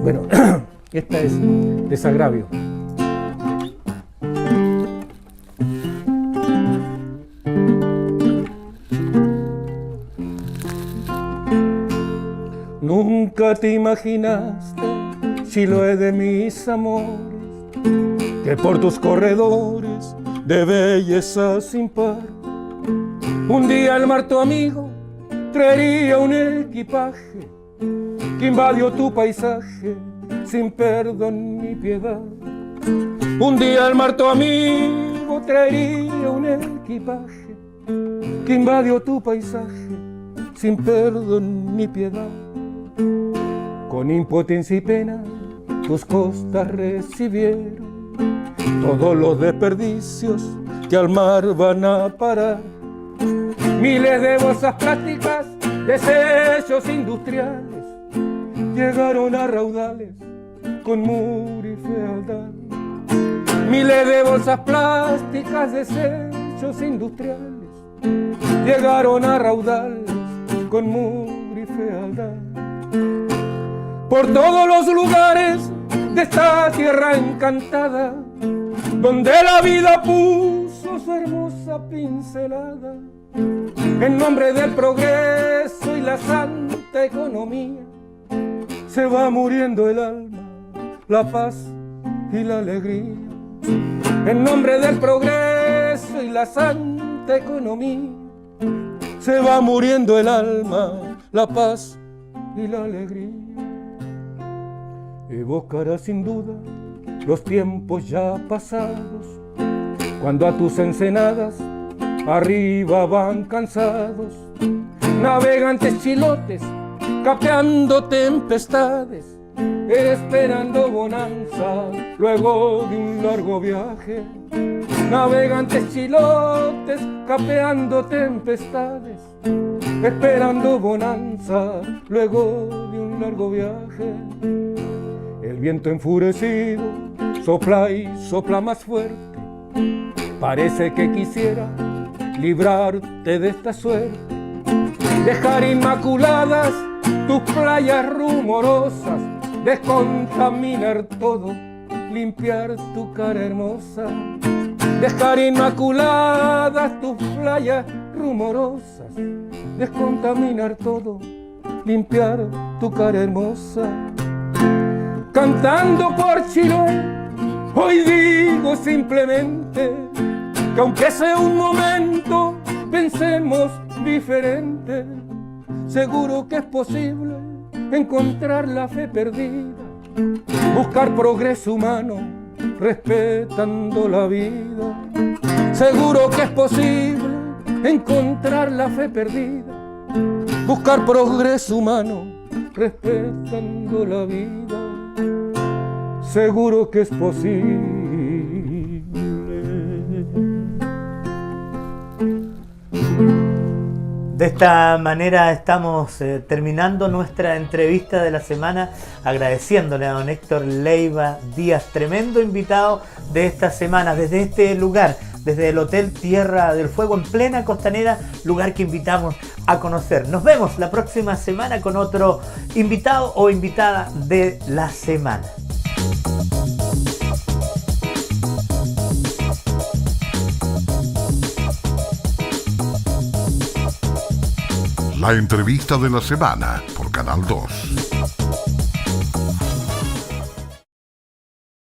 Bueno, esta es Desagravio. Nunca te imaginaste, Chiloé de mis amores, que por tus corredores de belleza sin par, un día el mar tu amigo traería un equipaje que invadió tu paisaje sin perdón ni piedad. Un día el mar tu amigo traería un equipaje que invadió tu paisaje sin perdón ni piedad. Con impotencia y pena tus costas recibieron todos los desperdicios que al mar van a parar. Miles de bolsas plásticas, desechos industriales, llegaron a raudales con mugre y fealdad. Miles de bolsas plásticas, desechos industriales, llegaron a raudales con mugre y fealdad. Por todos los lugares de esta tierra encantada, donde la vida puso su hermosa pincelada, en nombre del progreso y la santa economía, se va muriendo el alma, la paz y la alegría. En nombre del progreso y la santa economía, se va muriendo el alma, la paz y la alegría. Evocará sin duda los tiempos ya pasados, cuando a tus ensenadas arriba van cansados navegantes chilotes, capeando tempestades, esperando bonanza luego de un largo viaje. Navegantes chilotes, capeando tempestades, esperando bonanza luego de un largo viaje. El viento enfurecido sopla y sopla más fuerte, parece que quisiera librarte de esta suerte, dejar inmaculadas tus playas rumorosas, descontaminar todo, limpiar tu cara hermosa. Dejar inmaculadas tus playas rumorosas, descontaminar todo, limpiar tu cara hermosa. Cantando por Chiloé, hoy digo simplemente que aunque sea un momento, pensemos diferente. Seguro que es posible encontrar la fe perdida, buscar progreso humano, respetando la vida. Seguro que es posible encontrar la fe perdida, buscar progreso humano, respetando la vida. Seguro que es posible. De esta manera estamos terminando nuestra entrevista de la semana, agradeciéndole a don Héctor Leiva Díaz, tremendo invitado de esta semana, desde este lugar, desde el Hotel Tierra del Fuego en plena Costanera, lugar que invitamos a conocer. Nos vemos la próxima semana con otro invitado o invitada de la semana. La entrevista de la semana por Canal 2.